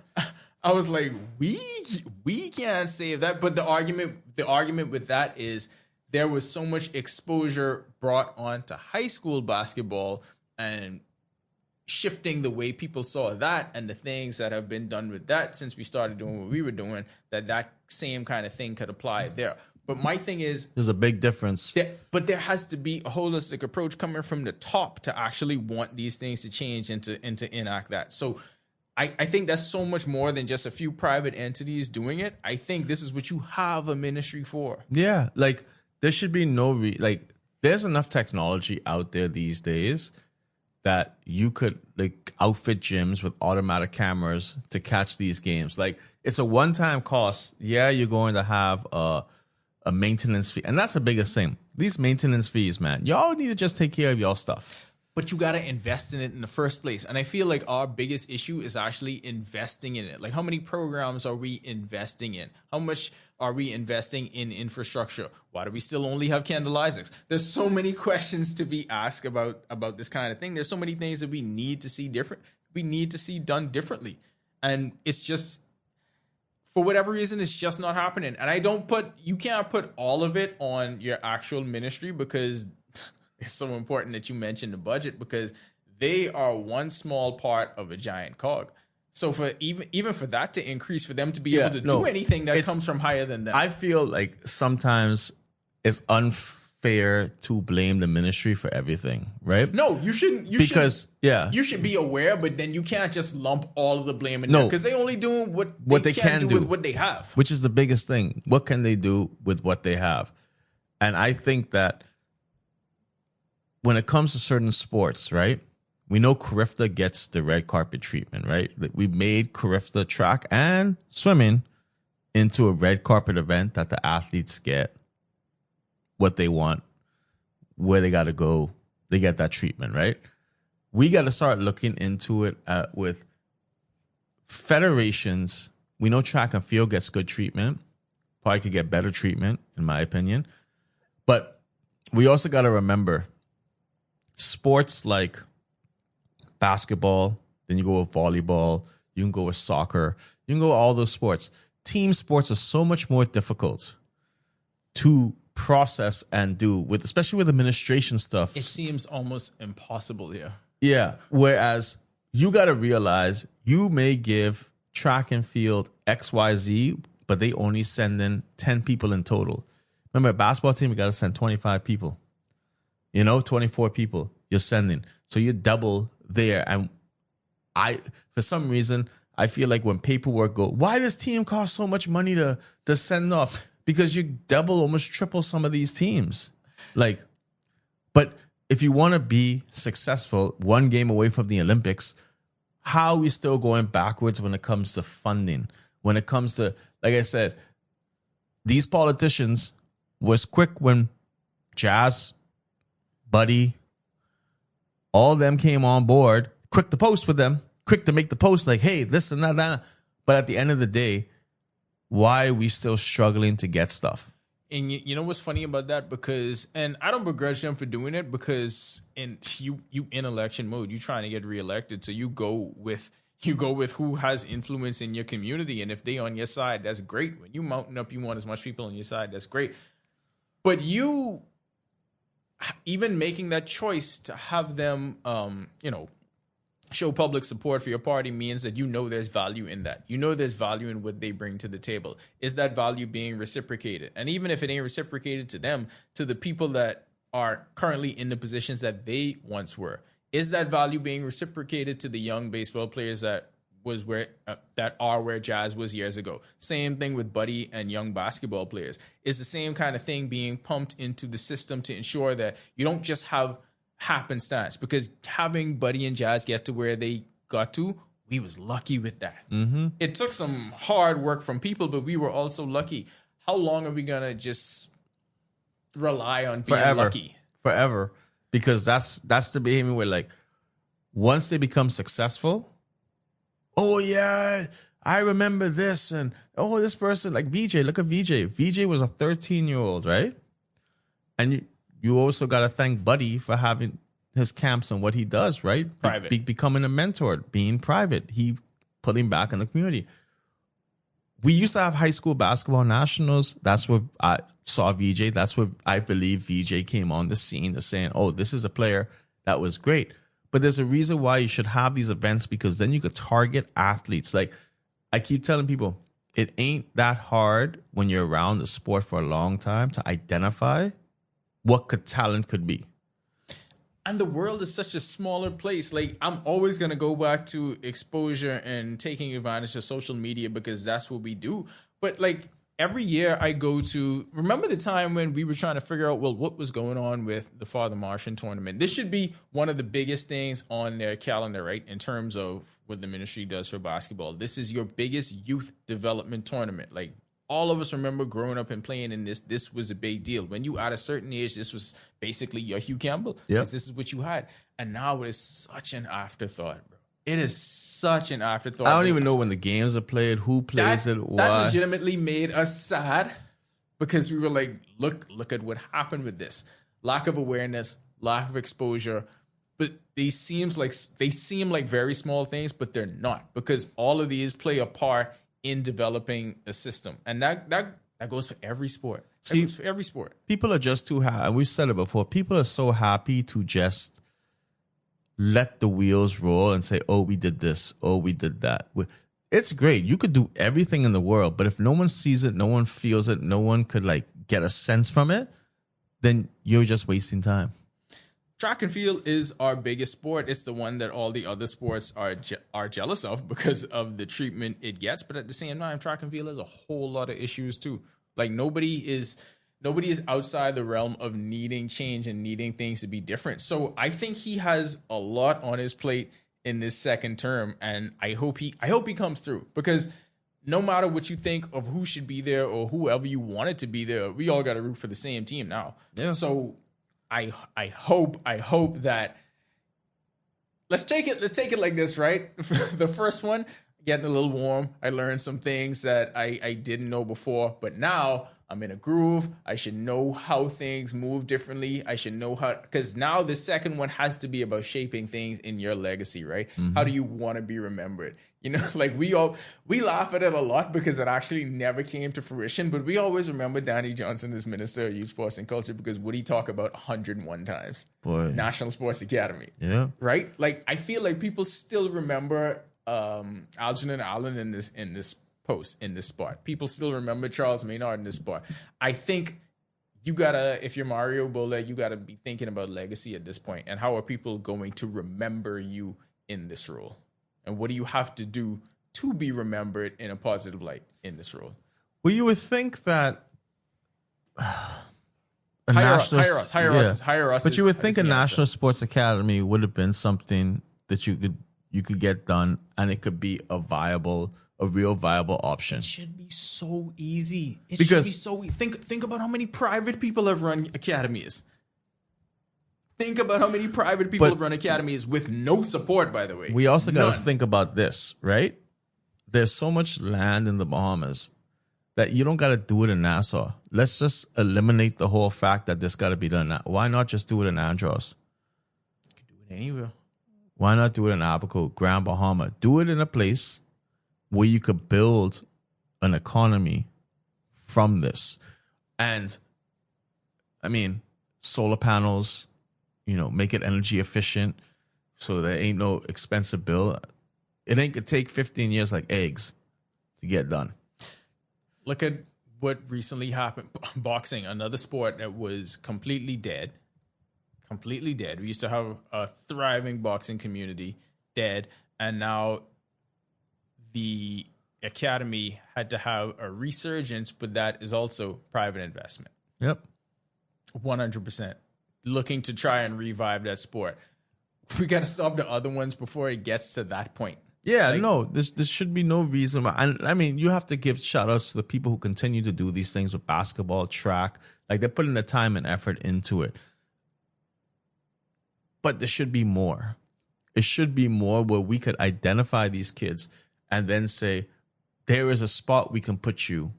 I was like, we can't save that. But the argument with that is there was so much exposure brought on to high school basketball and shifting the way people saw that and the things that have been done with that since we started doing what we were doing, that same kind of thing could apply there. But my thing is, there's a big difference. But there has to be a holistic approach coming from the top to actually want these things to change and to enact that. So I think that's so much more than just a few private entities doing it. I think this is what you have a ministry for. Yeah, like there should be there's enough technology out there these days that you could like outfit gyms with automatic cameras to catch these games. Like it's a one-time cost. Yeah, you're going to have a maintenance fee. And that's the biggest thing. These maintenance fees, man, y'all need to just take care of y'all stuff. But you got to invest in it in the first place. And I feel like our biggest issue is actually investing in it. Like how many programs are we investing in? How much are we investing in infrastructure? Why do we still only have Kendall Isaacs? There's so many questions to be asked about this kind of thing. There's so many things that we need to see different. We need to see done differently. And it's just, for whatever reason, it's just not happening. And you can't put all of it on your actual ministry, because it's so important that you mention the budget, because they are one small part of a giant cog. So for even for that to increase, for them to be able to do anything that comes from higher than them. I feel like sometimes it's unfair to blame the ministry for everything, right? No, you shouldn't. You should be aware, but then you can't just lump all of the blame in there, because they only doing what they can do with what they have. Which is the biggest thing. What can they do with what they have? And I think that when it comes to certain sports, right? We know Carifta gets the red carpet treatment, right? We made Carifta track and swimming into a red carpet event that the athletes get what they want, where they got to go. They get that treatment, right? We got to start looking into it with federations. We know track and field gets good treatment. Probably could get better treatment, in my opinion. But we also got to remember sports like basketball, then you go with volleyball, you can go with soccer, you can go with all those sports. Team sports are so much more difficult to process and do, with, especially with administration stuff. It seems almost impossible here. Yeah. Whereas you got to realize you may give track and field XYZ, but they only send in 10 people in total. Remember, a basketball team, you got to send 25 people. 24 people you're sending. So you double there. And For some reason, I feel like when paperwork go, why does team cost so much money to send off? Because you double, almost triple some of these teams. Like, but if you want to be successful, one game away from the Olympics, how are we still going backwards when it comes to funding? When it comes to, like I said, these politicians was quick when Jazz, Buddy, all of them came on board, quick to post with them, quick to make the post like, hey, this and that. But at the end of the day, why are we still struggling to get stuff? And you know what's funny about that? Because, and I don't begrudge them for doing it, because you in election mode, you trying to get reelected, so you go with who has influence in your community, and if they on your side, that's great. When you mountain up, you want as much people on your side, that's great. But you even making that choice to have them, show public support for your party means that there's value in that. There's value in what they bring to the table. Is that value being reciprocated? And even if it ain't reciprocated to them, to the people that are currently in the positions that they once were, is that value being reciprocated to the young baseball players that are where Jazz was years ago? Same thing with Buddy and young basketball players. Is the same kind of thing being pumped into the system to ensure that you don't just have happenstance? Because having Buddy and Jazz get to where they got to, we was lucky with that. Mm-hmm. It took some hard work from people, but we were also lucky. How long are we gonna just rely on being lucky? Forever. Because that's the behavior where, like, once they become successful, oh yeah, I remember this, and oh, this person, like VJ, look at VJ. VJ was a 13-year-old, right? And you also got to thank Buddy for having his camps and what he does, right? Private. Becoming a mentor, being private. He put him back in the community. We used to have high school basketball nationals. That's where I saw VJ. That's where I believe VJ came on the scene to saying, oh, this is a player that was great. But there's a reason why you should have these events, because then you could target athletes. Like, I keep telling people, it ain't that hard when you're around the sport for a long time to identify what talent could be. And the world is such a smaller place. Like, I'm always going to go back to exposure and taking advantage of social media, because that's what we do. But like, every year I go to, remember the time when we were trying to figure out, well, what was going on with the Father Martian tournament? This should be one of the biggest things on their calendar, right? In terms of what the ministry does for basketball. This is your biggest youth development tournament. Like, all of us remember growing up and playing in this. This was a big deal. When you at a certain age, this was basically your Hugh Campbell. Yep. This is what you had. And now it is such an afterthought, bro. It is such an afterthought. I don't even know when the games are played, who plays it, why. That legitimately made us sad, because we were like, look at what happened with this. Lack of awareness, lack of exposure. But they seem like very small things, but they're not, because all of these play a part in developing a system. And that goes for every sport. See, for every sport. People are just too happy. And we've said it before. People are so happy to just let the wheels roll and say, oh, we did this. Oh, we did that. It's great. You could do everything in the world, but if no one sees it, no one feels it, no one could like get a sense from it, then you're just wasting time. Track and field is our biggest sport. It's the one that all the other sports are jealous of because of the treatment it gets. But at the same time, track and field has a whole lot of issues too. Like, nobody is outside the realm of needing change and needing things to be different. So I think he has a lot on his plate in this second term, and I hope he comes through, because no matter what you think of who should be there or whoever you wanted to be there, we all got to root for the same team now. Yeah. So I hope that let's take it like this, right? The first one, getting a little warm. I learned some things that I didn't know before, but now I'm in a groove. I should know how things move differently. I should know how, because now the second one has to be about shaping things in your legacy, right? Mm-hmm. How do you want to be remembered? You know, like we laugh at it a lot because it actually never came to fruition, but we always remember Danny Johnson as Minister of Youth, Sports and Culture, because what he talked about 101 times. Boy. National Sports Academy. Yeah. Right? Like, I feel like people still remember Algernon Allen in this post, in this spot. People still remember Charles Maynard in this spot. I think you gotta, if you're Mario Bola, you gotta be thinking about legacy at this point, and how are people going to remember you in this role? and what do you have to do to be remembered in a positive light in this role? Well, you would think that Hire us. But you would think is a the national answer. sports academy would have been something that you could get done, and it could be a real viable option. It should be so easy. Because- Should be so think about how many private people have run academies. Think about how many private people But- have run academies with no support, by the way. We also got to None. think about this, right? There's so much land in the Bahamas that you don't got to do it in Nassau. Let's just eliminate the whole fact that this got to be done. Why not just do it in Andros? Do it anywhere. Why not do it in Abaco, Grand Bahama? Do it in a place where you could build an economy from this. And, I mean, solar panels, make it energy efficient so there ain't no expensive bill. It ain't gonna take 15 years like eggs to get done. Look at what recently happened. Boxing, another sport that was completely dead. Completely dead. We used to have a thriving boxing community, dead. And now the academy had to have a resurgence, but that is also private investment. Yep. 100%. Looking to try and revive that sport. We got to stop the other ones before it gets to that point. Yeah, no, this should be no reason why. And I mean, you have to give shout outs to the people who continue to do these things with basketball, track. Like, they're putting the time and effort into it. But there should be more. It should be more where we could identify these kids and then say, there is a spot we can put you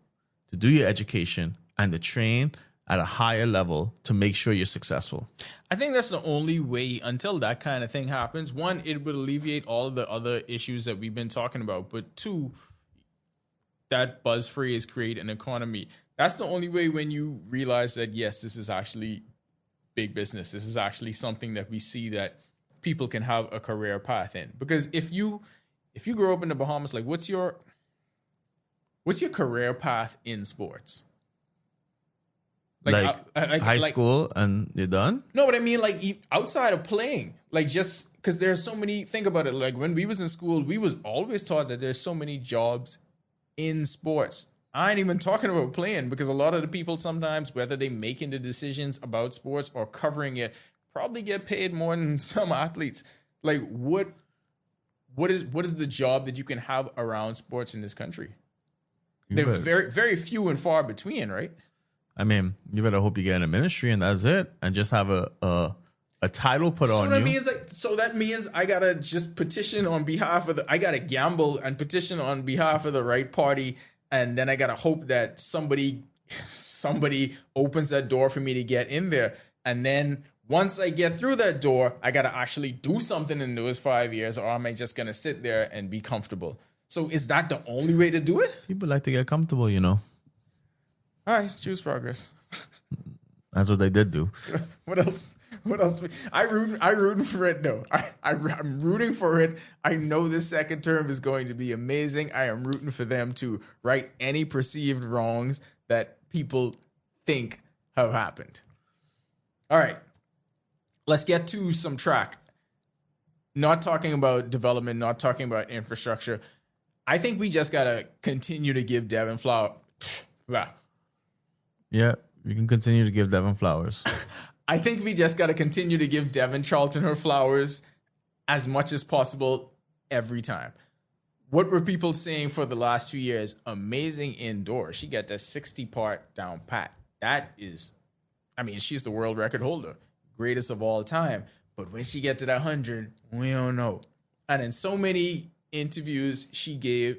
to do your education and to train at a higher level to make sure you're successful. I think that's the only way until that kind of thing happens. One, it would alleviate all of the other issues that we've been talking about. But two, that buzz phrase, create an economy. That's the only way when you realize that, yes, this is actually big business. This is actually something that we see that people can have a career path in. Because if you grow up in the Bahamas, like what's your career path in sports? Like high school and you're done? No, but I mean, like, outside of playing, like, just because there's so many, think about it, like, when we was in school, we was always taught that there's so many jobs in sports. I ain't even talking about playing, because a lot of the people sometimes, whether they making the decisions about sports or covering it, probably get paid more than some athletes. Like, what is the job that you can have around sports in this country? They're very, very few and far between, right? I mean, you better hope you get in a ministry and that's it, and just have a title put on you. So that means I gotta just petition on behalf of I gotta gamble and petition on behalf of the right party, and then I gotta hope that somebody opens that door for me to get in there, and then once I get through that door, I gotta actually do something in those 5 years, or am I just gonna sit there and be comfortable? So is that the only way to do it? People like to get comfortable, All right, choose progress. That's what they did do. What else? I'm rooting for it. No, I'm rooting for it. I know this second term is going to be amazing. I am rooting for them to right any perceived wrongs that people think have happened. All right, let's get to some track. Not talking about development, not talking about infrastructure. I think we just gotta continue to give Devin Flower. Yeah, you can continue to give Devin flowers. I think we just got to continue to give Devin Charlton her flowers as much as possible every time. What were people saying for the last 2 years? Amazing indoor. She got that 60 part down pat. That is, I mean, she's the world record holder, greatest of all time. But when she get to that 100, we don't know. And in so many interviews she gave,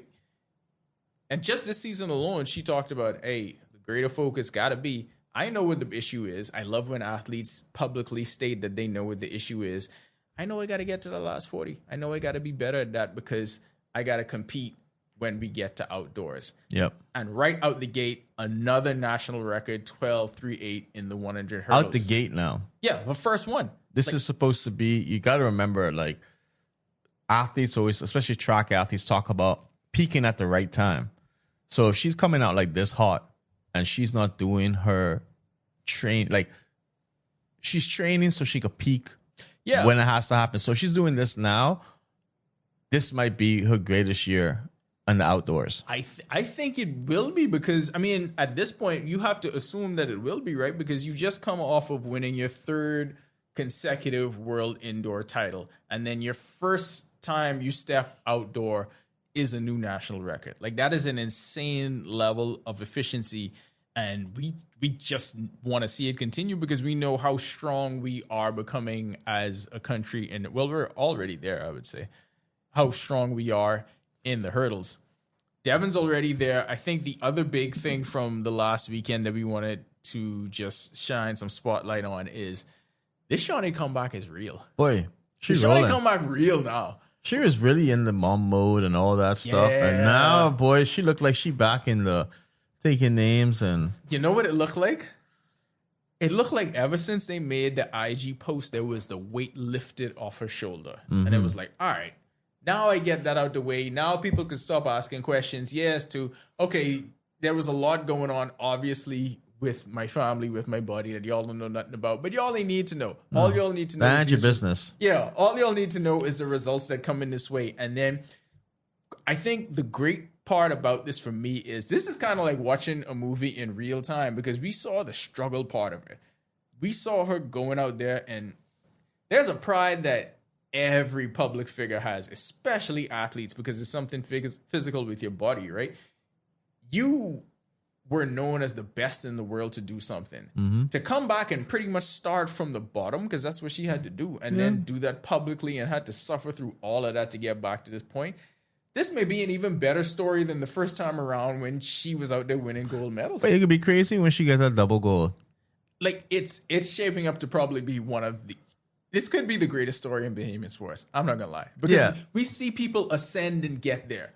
and just this season alone, she talked about, hey, greater focus got to be, I know what the issue is. I love when athletes publicly state that they know what the issue is. I know I got to get to the last 40. I know I got to be better at that because I got to compete when we get to outdoors. Yep. And right out the gate, another national record, 12.38 in the 100 hurdles. Out the gate now. Yeah, the first one. This is supposed to be, you got to remember, like, athletes always, especially track athletes, talk about peaking at the right time. So if she's coming out like this hot, and she's not doing her like, she's training so she could peak when it has to happen. So she's doing this now. this might be her greatest year in the outdoors. I think it will be, because I mean, at this point you have to assume that it will be, right? Because you just come off of winning your third consecutive world indoor title, and then your first time you step outdoor is a new national record. Like, that is an insane level of efficiency, and we just want to see it continue, because we know how strong we are becoming as a country. And well, we're already there, I would say, how strong we are in the hurdles. Devin's already there. I think the other big thing from the last weekend that we wanted to just shine some spotlight on is this Shawnee comeback is real. Boy, she's Shawnee rolling. comeback real now. She was really in the mom mode and all that stuff. And now, boy, she looked like she back in the taking names. And you know what it looked like? It looked like ever since they made the IG post, there was the weight lifted off her shoulder. And it was like, all right, now I get that out the way. Now people can stop asking questions. Yes, okay, there was a lot going on, obviously, with my family, with my body, that y'all don't know nothing about. But y'all ain't need to know. All y'all need to know is your business. Yeah, all y'all need to know is the results that come in this way. And then I think the great part about this for me is this is kind of like watching a movie in real time, because we saw the struggle part of it. We saw her going out there, and there's a pride that every public figure has, especially athletes, because it's something physical with your body, right? You were known as the best in the world to do something. To come back and pretty much start from the bottom, because that's what she had to do, and then do that publicly and had to suffer through all of that to get back to this point. This may be an even better story than the first time around when she was out there winning gold medals. But it could be crazy when she gets that double gold. Like, it's shaping up to probably be one of the... This could be the greatest story in Bahamian sports. I'm not going to lie. Because we see people ascend and get there.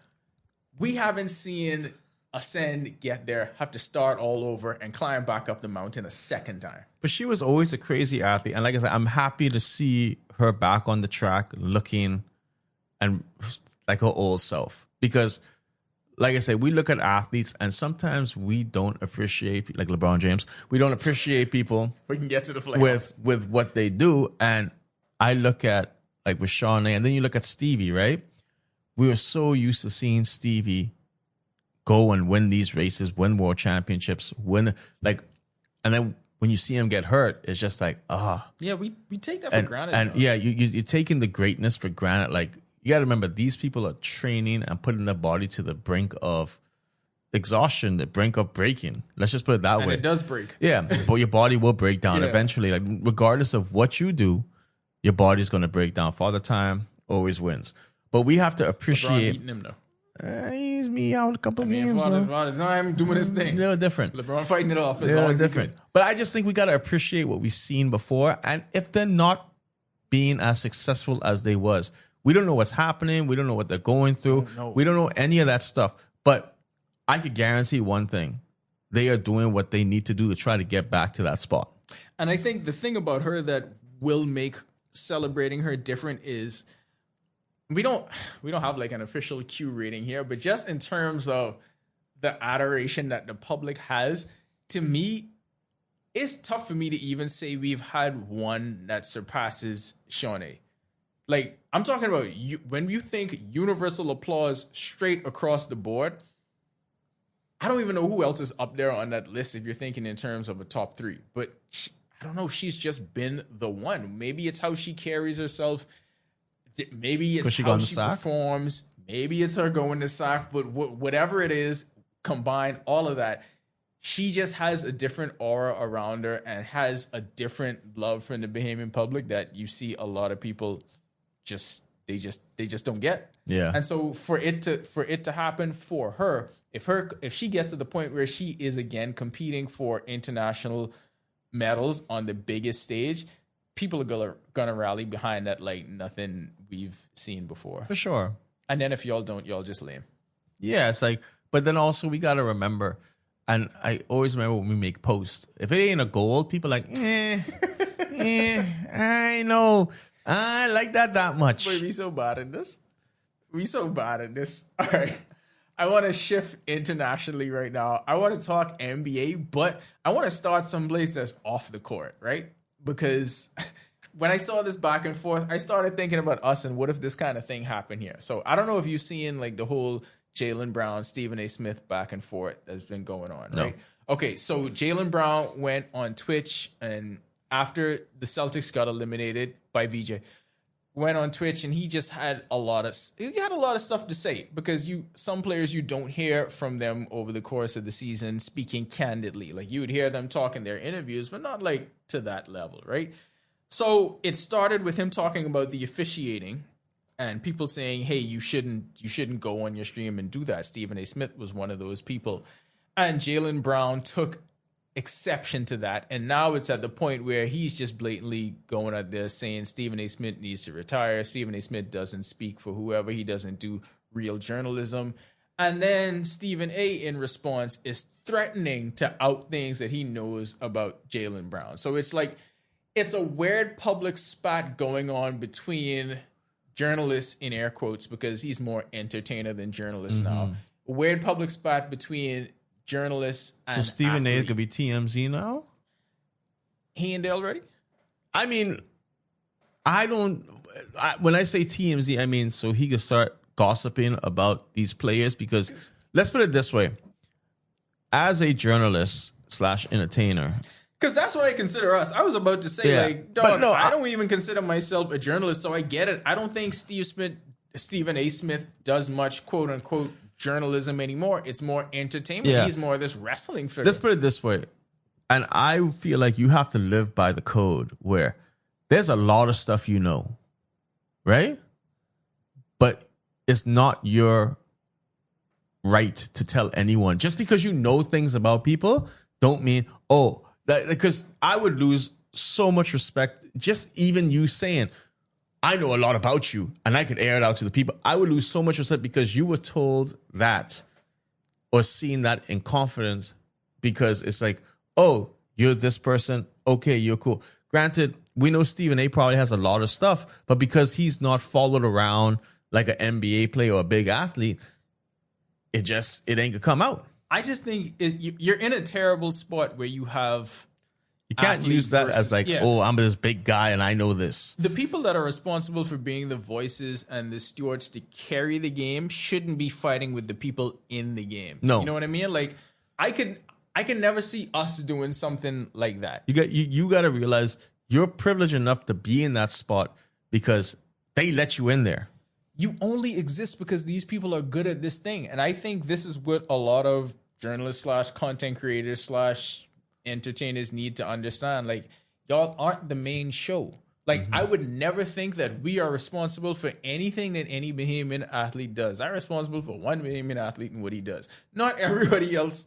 We haven't seen ascend, get there, have to start all over, and climb back up the mountain a second time. But she was always a crazy athlete. And like I said, I'm happy to see her back on the track looking and like her old self. Because, like I said, we look at athletes and sometimes we don't appreciate, like LeBron James, we don't appreciate people We can get to the playoffs. with what they do. And I look at, like with Shawnee, and then you look at Stevie, right? We were so used to seeing Stevie go and win these races, win world championships, and then when you see him get hurt, it's just like, Yeah, we take that for granted. And yeah, you're taking the greatness for granted. Like, you got to remember, these people are training and putting their body to the brink of exhaustion, the brink of breaking. Let's just put it that way. And it does break. Yeah, but your body will break down eventually. Like, regardless of what you do, your body's going to break down. Father Time always wins. But we have to appreciate... LeBron beating him, though. He's me out a couple games. Father Time doing his thing. They're different. LeBron fighting it off as long as different. he could. But I just think we got to appreciate what we've seen before. And if they're not being as successful as they was, we don't know what's happening. We don't know what they're going through. We don't know any of that stuff. But I could guarantee one thing. They are doing what they need to do to try to get back to that spot. And I think the thing about her that will make celebrating her different is we don't have like an official Q rating here, but just in terms of the adoration that the public has, to me, it's tough for me to even say we've had one that surpasses Shawnee. Like, I'm talking about when you think universal applause straight across the board, I don't even know who else is up there on that list if you're thinking in terms of a top three. But I don't know. She's just been the one. Maybe it's how she carries herself. Maybe it's how she performs. Maybe it's her going to SAC. But whatever it is, combine all of that, she just has a different aura around her and has a different love from the Bahamian public that you see a lot of people they just don't get. Yeah. And so for it to happen for her, if she gets to the point where she is again competing for international medals on the biggest stage, people are gonna rally behind that like nothing we've seen before. For sure. And then if y'all don't, y'all just lame. Yeah, it's like, but then also we gotta remember, and I always remember when we make posts, if it ain't a goal, people are like, I know. I like that much. Boy, we so bad at this. All right. I want to shift internationally right now. I want to talk NBA, but I want to start someplace that's off the court, right? Because when I saw this back and forth, I started thinking about us and what if this kind of thing happened here. So I don't know if you've seen like the whole Jaylen Brown, Stephen A. Smith back and forth that's been going on, right? Okay, so Jaylen Brown went on Twitch, and after the Celtics got eliminated by VJ, went on Twitch, and he just had a lot of stuff to say, because some players you don't hear from them over the course of the season speaking candidly. Like you would hear them talk in their interviews, but not like to that level, right? So it started with him talking about the officiating and people saying, "Hey, you shouldn't go on your stream and do that." Stephen A. Smith was one of those people. And Jaylen Brown took exception to that. And now it's at the point where he's just blatantly going at this, saying Stephen A. Smith needs to retire. Stephen A. Smith doesn't speak for whoever. He doesn't do real journalism. And then Stephen A. in response is threatening to out things that he knows about Jaylen Brown. So it's like, it's a weird public spat going on between journalists, in air quotes, because he's more entertainer than journalist now. A weird public spat between journalists and so Stephen A. athlete. could be TMZ now? He and Dale ready? I mean, when I say TMZ, I mean so he could start gossiping about these players, because let's put it this way. As a journalist / entertainer, because that's what I consider us. I was about to say, dog, I don't even consider myself a journalist, so I get it. I don't think Stephen A. Smith does much quote unquote journalism anymore. It's more entertainment. Yeah. He's more this wrestling figure. let's put it this way. And I feel like you have to live by the code where there's a lot of stuff you know, right? But it's not your right to tell anyone. Just because you know things about people don't mean, because I would lose so much respect. Just even you saying, I know a lot about you and I could air it out to the people. I would lose so much respect because you were told that or seen that in confidence, because it's like, oh, you're this person. Okay, you're cool. Granted, we know Stephen A. probably has a lot of stuff, but because he's not followed around like an NBA player or a big athlete, it ain't gonna come out. I just think you're in a terrible spot where you have. You can't use that as like, oh, I'm this big guy and I know this. The people that are responsible for being the voices and the stewards to carry the game shouldn't be fighting with the people in the game. No. You know what I mean? Like, I can never see us doing something like that. You got to realize you're privileged enough to be in that spot because they let you in there. You only exist because these people are good at this thing. And I think this is what a lot of journalists / content creators / entertainers need to understand. Like, y'all aren't the main show. Like, I would never think that we are responsible for anything that any Bahamian athlete does. I'm responsible for one Bahamian athlete and what he does. Not everybody else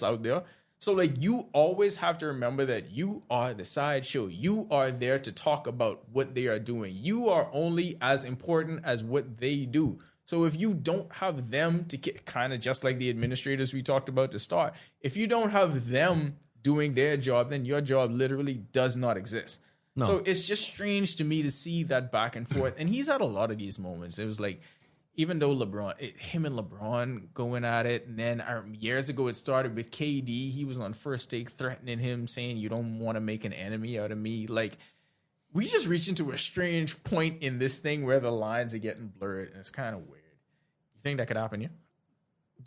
out there. So, like, you always have to remember that you are the sideshow. You are there to talk about what they are doing. You are only as important as what they do. So if you don't have them to get, kind of just like the administrators we talked about to start, if you don't have them doing their job, then your job literally does not exist. No. So it's just strange to me to see that back and forth. And he's had a lot of these moments. It was like, even though him and LeBron going at it, and then years ago it started with KD. He was on First Take threatening him, saying, "You don't want to make an enemy out of me." Like, we just reach into a strange point in this thing where the lines are getting blurred, and it's kind of weird. You think that could happen, yeah?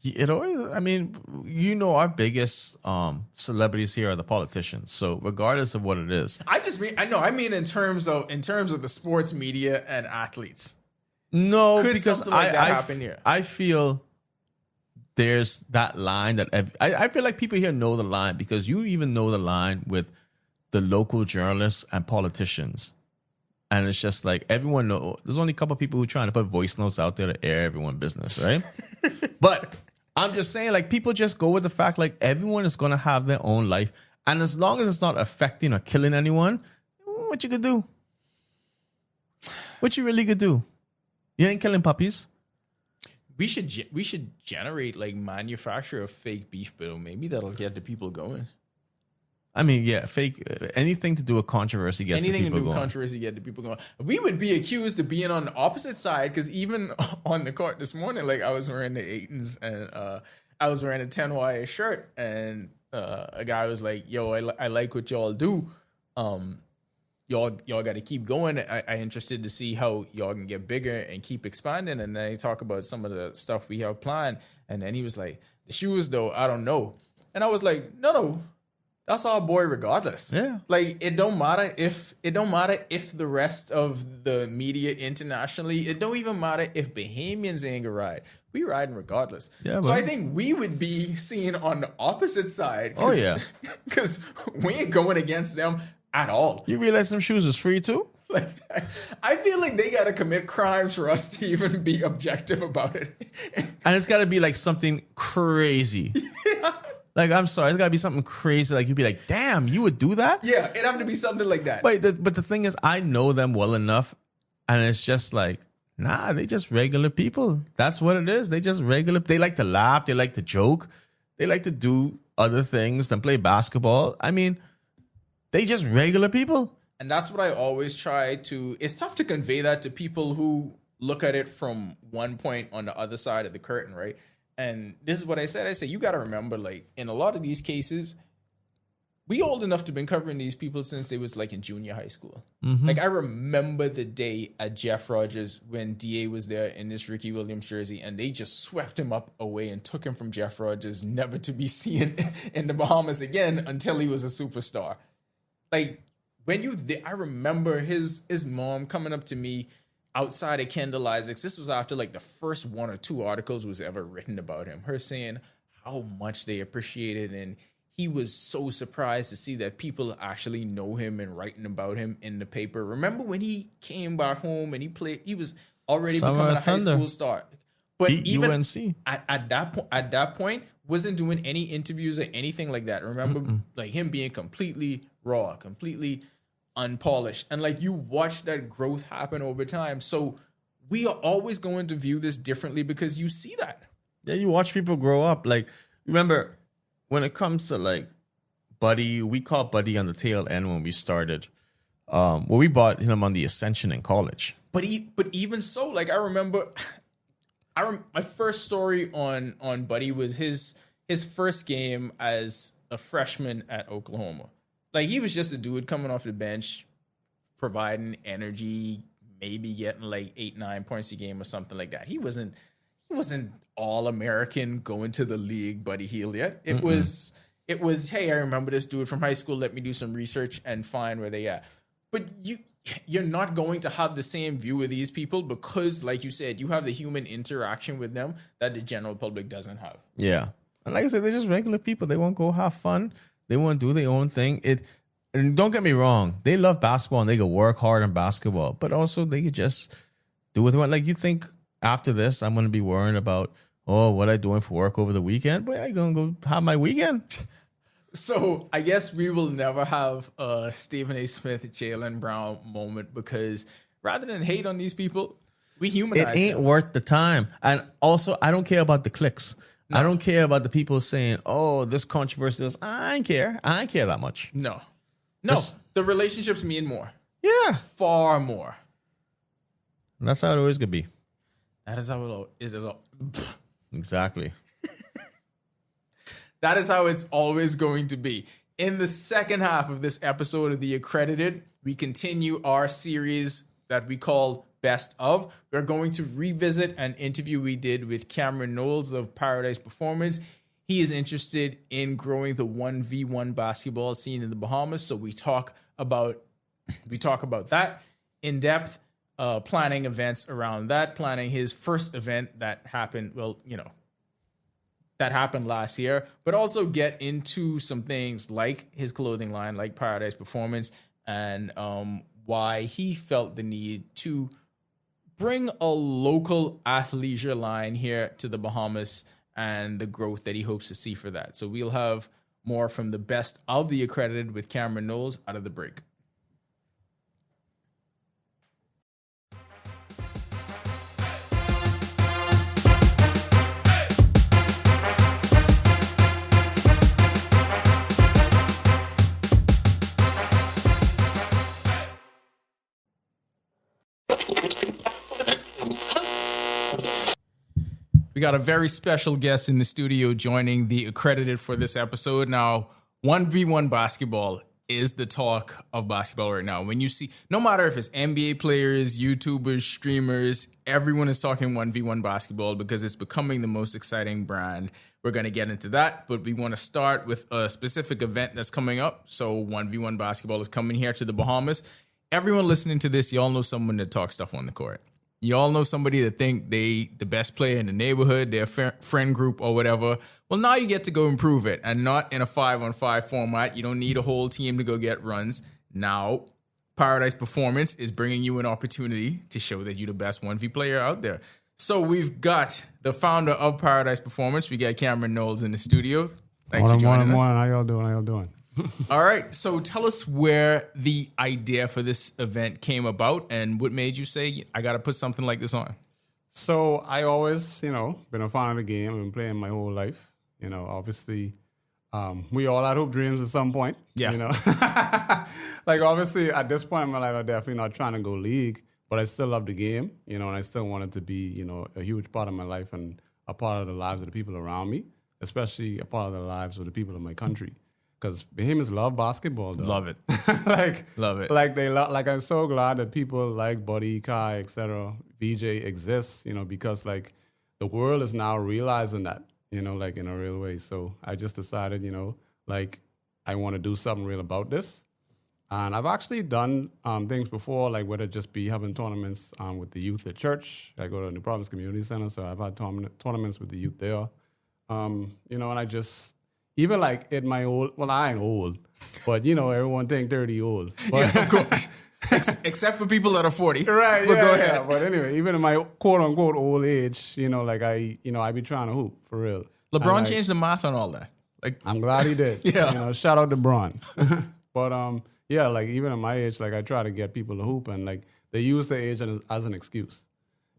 It always, I mean, our biggest celebrities here are the politicians. So regardless of what it is, I mean in terms of the sports media and athletes. No, Could because something like that happen here? I feel there's that line that I feel like people here know the line, because you even know the line with the local journalists and politicians. And it's just like, everyone knows. There's only a couple of people who are trying to put voice notes out there to air everyone's business, right? But I'm just saying, like, people just go with the fact, like, everyone is going to have their own life. And as long as it's not affecting or killing anyone, what you could do? What you really could do? You ain't killing puppies. We should generate, like, manufacture of fake beef, but maybe that'll get the people going. I mean, yeah, fake anything to do with controversy gets the people going. Controversy get the people going. We would be accused of being on the opposite side, because even on the court this morning, like, I was wearing the Aitons and I was wearing a 10Y shirt, and a guy was like, "Yo, I like what y'all do. y'all got to keep going. I interested to see how y'all can get bigger and keep expanding. And then he talk about some of the stuff we have planned. And then he was like, the shoes though, I don't know. And I was like, no, that's our boy regardless. Yeah. Like it don't matter if the rest of the media internationally, it don't even matter if Bahamians ain't gonna ride. We riding regardless. Yeah, so man. I think we would be seen on the opposite side. Oh, yeah. Because we ain't going against them at all. You realize some shoes is free too? Like, I feel like they got to commit crimes for us to even be objective about it. And it's got to be like something crazy. Like, I'm sorry, it's got to be something crazy. Like, you'd be like, damn, you would do that? Yeah, it'd have to be something like that. But the thing is, I know them well enough, and it's just like, nah, they just regular people. That's what it is. They just regular. They like to laugh. They like to joke. They like to do other things than play basketball. I mean, they just regular people. And that's what I always try to... It's tough to convey that to people who look at it from one point on the other side of the curtain, right? And this is what I said. I said, you got to remember, like, in a lot of these cases, we old enough to have been covering these people since they was, like, in junior high school. Mm-hmm. Like, I remember the day at Jeff Rogers when DA was there in this Ricky Williams jersey, and they just swept him up away and took him from Jeff Rogers, never to be seen in the Bahamas again until he was a superstar. Like, I remember his mom coming up to me outside of Kendall Isaacs. This was after like the first 1 or 2 articles was ever written about him. Her saying how much they appreciated, and he was so surprised to see that people actually know him and writing about him in the paper. Remember when he came back home and he was already becoming a high school star. But Beat even UNC. at that point, wasn't doing any interviews or anything like that. Remember, like him being completely raw, completely unpolished, and like you watch that growth happen over time. So we are always going to view this differently because you see that. Yeah, you watch people grow up. Like, remember when it comes to like Buddy, we caught Buddy on the tail end when we started. Well, we bought him on the Ascension in college. But even so, like I remember my first story on Buddy was his first game as a freshman at Oklahoma. Like he was just a dude coming off the bench, providing energy, maybe getting like 8-9 points a game or something like that. He wasn't all American going to the league, Buddy Hield yet. It was, hey, I remember this dude from high school. Let me do some research and find where they at. But you're not going to have the same view of these people because, like you said, you have the human interaction with them that the general public doesn't have. Yeah. And like I said, they're just regular people. They want to go have fun. They want to do their own thing. And don't get me wrong, they love basketball and they can work hard in basketball, but also they could just do what they want. Like you think after this, I'm going to be worrying about, what I doing for work over the weekend? But I'm going to go have my weekend. So I guess we will never have a Stephen A. Smith, Jaylen Brown moment because rather than hate on these people, we humanize It ain't them. worth the time. And also, I don't care about the clicks. No. I don't care about the people saying, this controversy. I ain't care. I ain't care that much. No. The relationships mean more. Yeah. Far more. And that's how it always could be. That is how it is. Exactly. That is how it's always going to be. In the second half of this episode of The Accredited, we continue our series that we call Best Of. We're going to revisit an interview we did with Cameron Knowles of Paradise Performance. He is interested in growing the 1v1 basketball scene in the Bahamas. So we talk about that in depth, planning events around that, planning his first event that happened, that happened last year, but also get into some things like his clothing line, like Paradise Performance, and why he felt the need to bring a local athleisure line here to the Bahamas and the growth that he hopes to see for that. So we'll have more from the Best of The Accredited with Cameron Knowles out of the break. We got a very special guest in the studio joining The Accredited for this episode. Now, 1v1 basketball, is the talk of basketball right now. When you see, no matter if it's NBA players, YouTubers, streamers, everyone is talking 1v1 basketball because it's becoming the most exciting brand. We're going to get into that, but we want to start with a specific event that's coming up. So 1v1 basketball is coming here to the Bahamas. Everyone listening to this, y'all know someone that talks stuff on the court. You all know somebody that think they the best player in the neighborhood, their friend group or whatever. Well, now you get to go improve it, and not in a 5-on-5 format. You don't need a whole team to go get runs. Now, Paradise Performance is bringing you an opportunity to show that you're the best 1v player out there. So we've got the founder of Paradise Performance. We got Cameron Knowles in the studio. Thanks for joining us. How y'all doing? All right. So tell us where the idea for this event came about and what made you say, I got to put something like this on. So I always, been a fan of the game. I've been playing my whole life. Obviously, we all had hoop dreams at some point. Yeah. Like, obviously, at this point in my life, I'm definitely not trying to go league, but I still love the game, and I still want it to be, a huge part of my life and a part of the lives of the people around me, especially a part of the lives of the people of my country. Because Bahamians love basketball, though. Love it. Love it. Like I'm so glad that people like Buddy, Kai, etc., VJ exists, because like the world is now realizing that, like in a real way. So I just decided, like I want to do something real about this. And I've actually done things before, like whether it just be having tournaments with the youth at church. I go to the New Providence Community Center, so I've had tournaments with the youth there. And I just... Even like at my old, well, I ain't old, but everyone think 30 old. But, yeah, of course. Except for people that are 40. Right, but yeah, go ahead. Yeah. But anyway, even in my quote unquote old age, like I be trying to hoop for real. LeBron changed the math on all that. Like, I'm glad he did. Yeah. Shout out to Bron. But yeah, like even at my age, like I try to get people to hoop, and like they use their age as an excuse.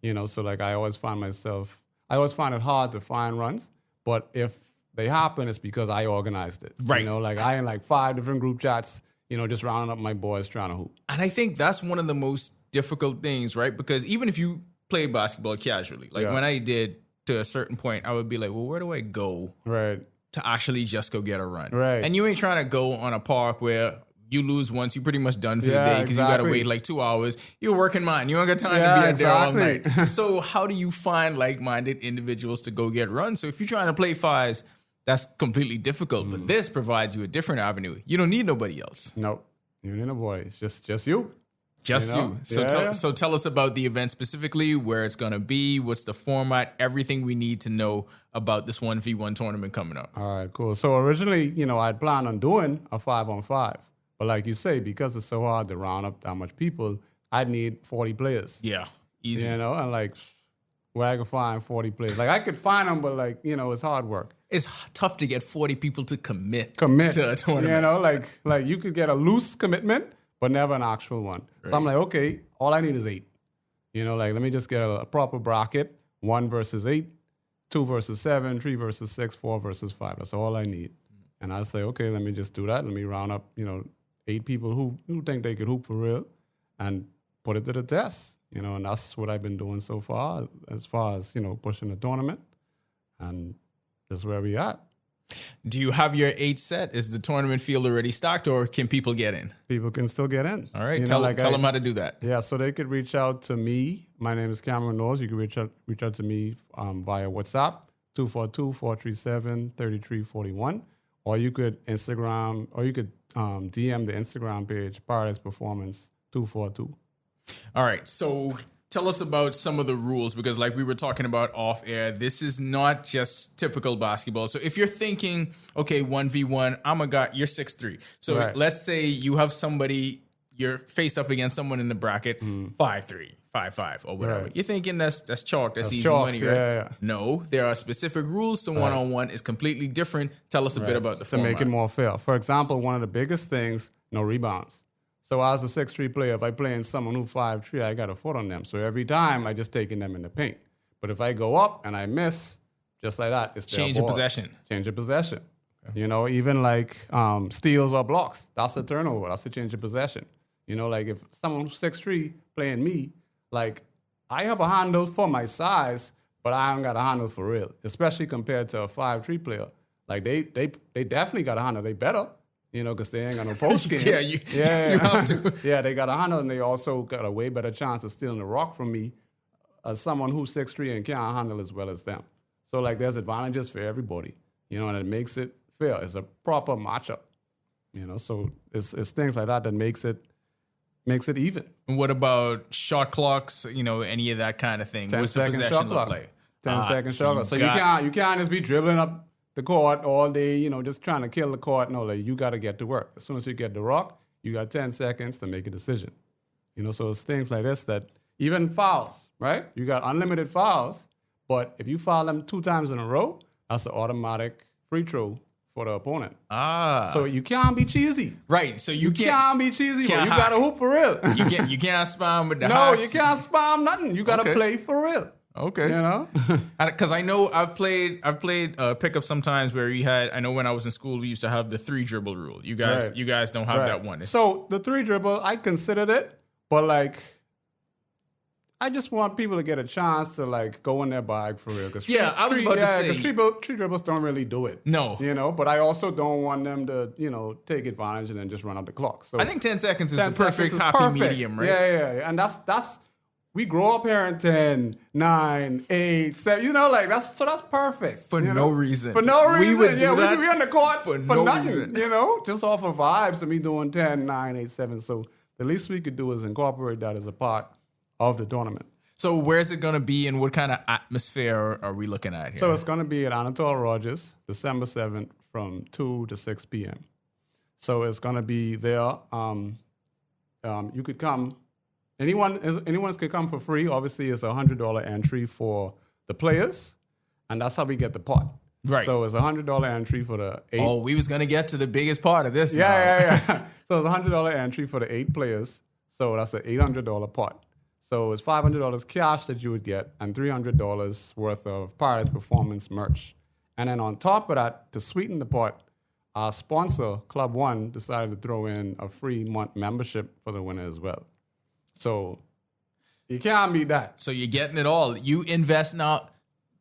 So like I always find it hard to find runs, but if they happen, it's because I organized it. Right. Like I in like 5 different group chats, just rounding up my boys trying to hoop. And I think that's one of the most difficult things, right? Because even if you play basketball casually, like when I did to a certain point, I would be like, well, where do I go to actually just go get a run? Right. And you ain't trying to go on a park where you lose once, you're pretty much done for the day because you got to wait like 2 hours. You're working mine. You don't got time to be out there all night. So how do you find like-minded individuals to go get runs? So if you're trying to play fives, that's completely difficult, but this provides you a different avenue. You don't need nobody else. Nope. You need a boy. It's just you. Just you. So tell us about the event specifically, where it's going to be, what's the format, everything we need to know about this 1v1 tournament coming up. All right, cool. So originally, I'd planned on doing a 5-on-5. But like you say, because it's so hard to round up that much people, I'd need 40 players. Yeah, easy. And like where I could find 40 players. Like I could find them, but like, it's hard work. It's tough to get 40 people to commit to a tournament. Like you could get a loose commitment, but never an actual one. Right. So I'm like, okay, all I need is 8. Like let me just get a proper bracket, 1 versus 8, 2 versus 7, 3 versus 6, 4 versus 5. That's all I need. And I say, okay, let me just do that. Let me round up, 8 people who think they could hoop for real and put it to the test. And that's what I've been doing so far as pushing the tournament. And that's where we at. Do you have your 8 set? Is the tournament field already stocked, or can people get in? People can still get in. All right, tell them how to do that. Yeah, so they could reach out to me. My name is Cameron Knowles. You can reach out to me via WhatsApp, 242-437-3341. Or you could Instagram, or you could DM the Instagram page, Paradise Performance 242. All right, so tell us about some of the rules, because like we were talking about off air, this is not just typical basketball. So if you're thinking, okay, 1v1, I'm a guy, you're 6'3". So let's say you have somebody, you're faced up against someone in the bracket, 5'3", 5'5", or whatever. You're thinking that's chalk, that's easy money, right? Yeah. No, there are specific rules. So one-on-one is completely different. Tell us a bit about the format. To make it more fair. For example, one of the biggest things, no rebounds. So as a 6'3" player, if I play in someone who's 5'3", I got a foot on them. So every time I just taking them in the paint. But if I go up and I miss, just like that, it's change of possession. Change of possession. Okay. Even like steals or blocks, that's a turnover. That's a change of possession. Like if someone who's 6'3" playing me, like I have a handle for my size, but I don't got a handle for real, especially compared to a 5'3" player. Like they definitely got a handle. They better. you know, because they ain't got no post game. Yeah, you have to. Yeah, they got to handle, and they also got a way better chance of stealing the rock from me as someone who's 6'3" and can't handle as well as them. So, like, there's advantages for everybody, you know, and it makes it fair. It's a proper matchup, you know, so it's things like that makes it even. And what about shot clocks, you know, any of that kind of thing? 10-second What's the possession look like? 10-second shot clock. So you can't just be dribbling up the court all day, you know, just trying to kill the court. No, like, you got to get to work. As soon as you get the rock, you got 10 seconds to make a decision. You know, so it's things like this that even fouls, right? You got unlimited fouls, but if you foul them 2 times in a row, that's an automatic free throw for the opponent. So you can't be cheesy. Right. So you can't be cheesy. Bro. You got to hoop for real. you can't spam with the No, hacks. you can't spam nothing. You got to play for real. Okay. You know? Because I know I've played pickup sometimes where I know when I was in school, we used to have the 3 dribble rule. You guys don't have that one. So the 3 dribble, I considered it, but like, I just want people to get a chance to like go in their bag for real. I was about to say. Because 3 dribbles don't really do it. No. You know, but I also don't want them to, you know, take advantage and then just run up the clock. So I think 10 seconds is the perfect happy medium, right? Yeah. And that's we grow up here in 10, 9, 8, 7, you know, like that's perfect. For no reason. For no reason. We would do that we on the court for no nothing, reason. you know, just off of vibes of me doing 10, 9, 8, 7. So the least we could do is incorporate that as a part of the tournament. So where's it going to be and what kind of atmosphere are we looking at here? So it's going to be at Anatole Rogers, December 7th from 2 to 6 p.m. So it's going to be there. You could come. Anyone can come for free. Obviously, it's a $100 entry for the players, and that's how we get the pot. Right. So it's a $100 entry for the 8. Oh, we was going to get to the biggest part of this. Yeah. So it's a $100 entry for the 8 players. So that's an $800 pot. So it's $500 cash that you would get and $300 worth of Pirates Performance merch. And then on top of that, to sweeten the pot, our sponsor, Club One, decided to throw in a free month membership for the winner as well. So you can't beat that. So you're getting it all. You invest now.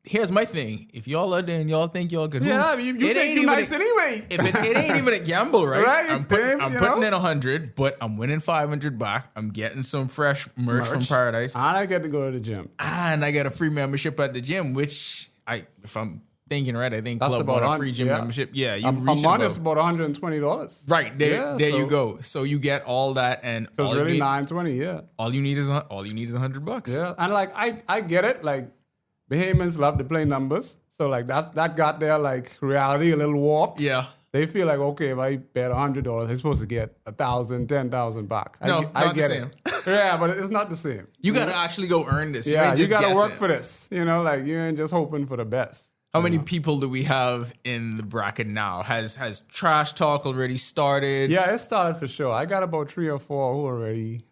Here's my thing. If y'all are there and y'all think y'all could, you think you're nice anyway. If it ain't even a gamble, right? Right, I'm putting in 100, but I'm winning 500 back. I'm getting some fresh merch from Paradise, and I get to go to the gym, and I get a free membership at the gym. Which if I'm thinking right, I think that's Club about One a free gym membership. Yeah, a month is about $120. Right there, you go. So you get all that, and so it's really $920. Yeah, all you need is $100. Yeah, and like I get it. Like Bahamians love to play numbers, so like that got their like reality a little warped. Yeah, they feel like, okay, if I bet $100, they're supposed to get 1,000, 10,000 back. No, I get the same. it. Yeah, but it's not the same. You got to actually go earn this. Yeah, you got to work for this. You know, like you ain't just hoping for the best. How many people do we have in the bracket now? Has trash talk already started? Yeah, it started for sure. I got about 3 or 4 who are already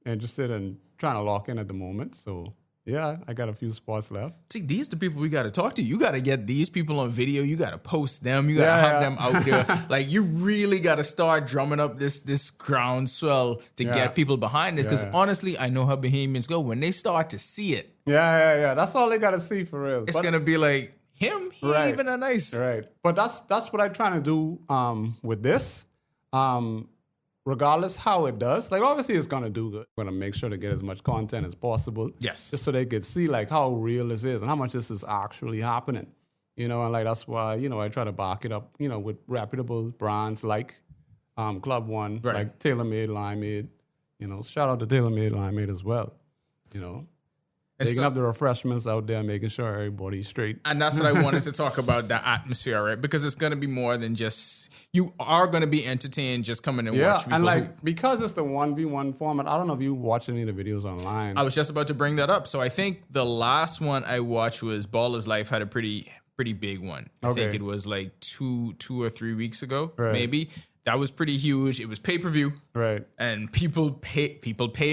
interested in trying to lock in at the moment. So yeah, I got a few spots left. See, these are the people we got to talk to. You got to get these people on video. You got to post them. You got to have them out there. Like you really got to start drumming up this groundswell to get people behind this. Because honestly, I know how Bahamians go when they start to see it. Yeah. That's all they got to see for real. It's gonna be like him. He ain't even a nice. Right. But that's what I'm trying to do with this. Regardless how it does, like obviously it's gonna do good. We're gonna make sure to get as much content as possible. Yes. Just so they could see like how real this is and how much this is actually happening. You know, and like that's why, you know, I try to back it up, you know, with reputable brands like Club One, like TaylorMade, Limeade. You know, shout out to TaylorMade, Limeade as well. You know. Taking up the refreshments out there, making sure everybody's straight. And that's what I wanted to talk about, the atmosphere, right? Because it's going to be more than just, you are going to be entertained just coming and watch people. And like, because it's the 1v1 format, I don't know if you watch any of the videos online. I was just about to bring that up. So I think the last one I watched was Baller's Life had a pretty big one. I think it was like two or 3 weeks ago, maybe. That was pretty huge. It was pay-per-view. Right. And people paid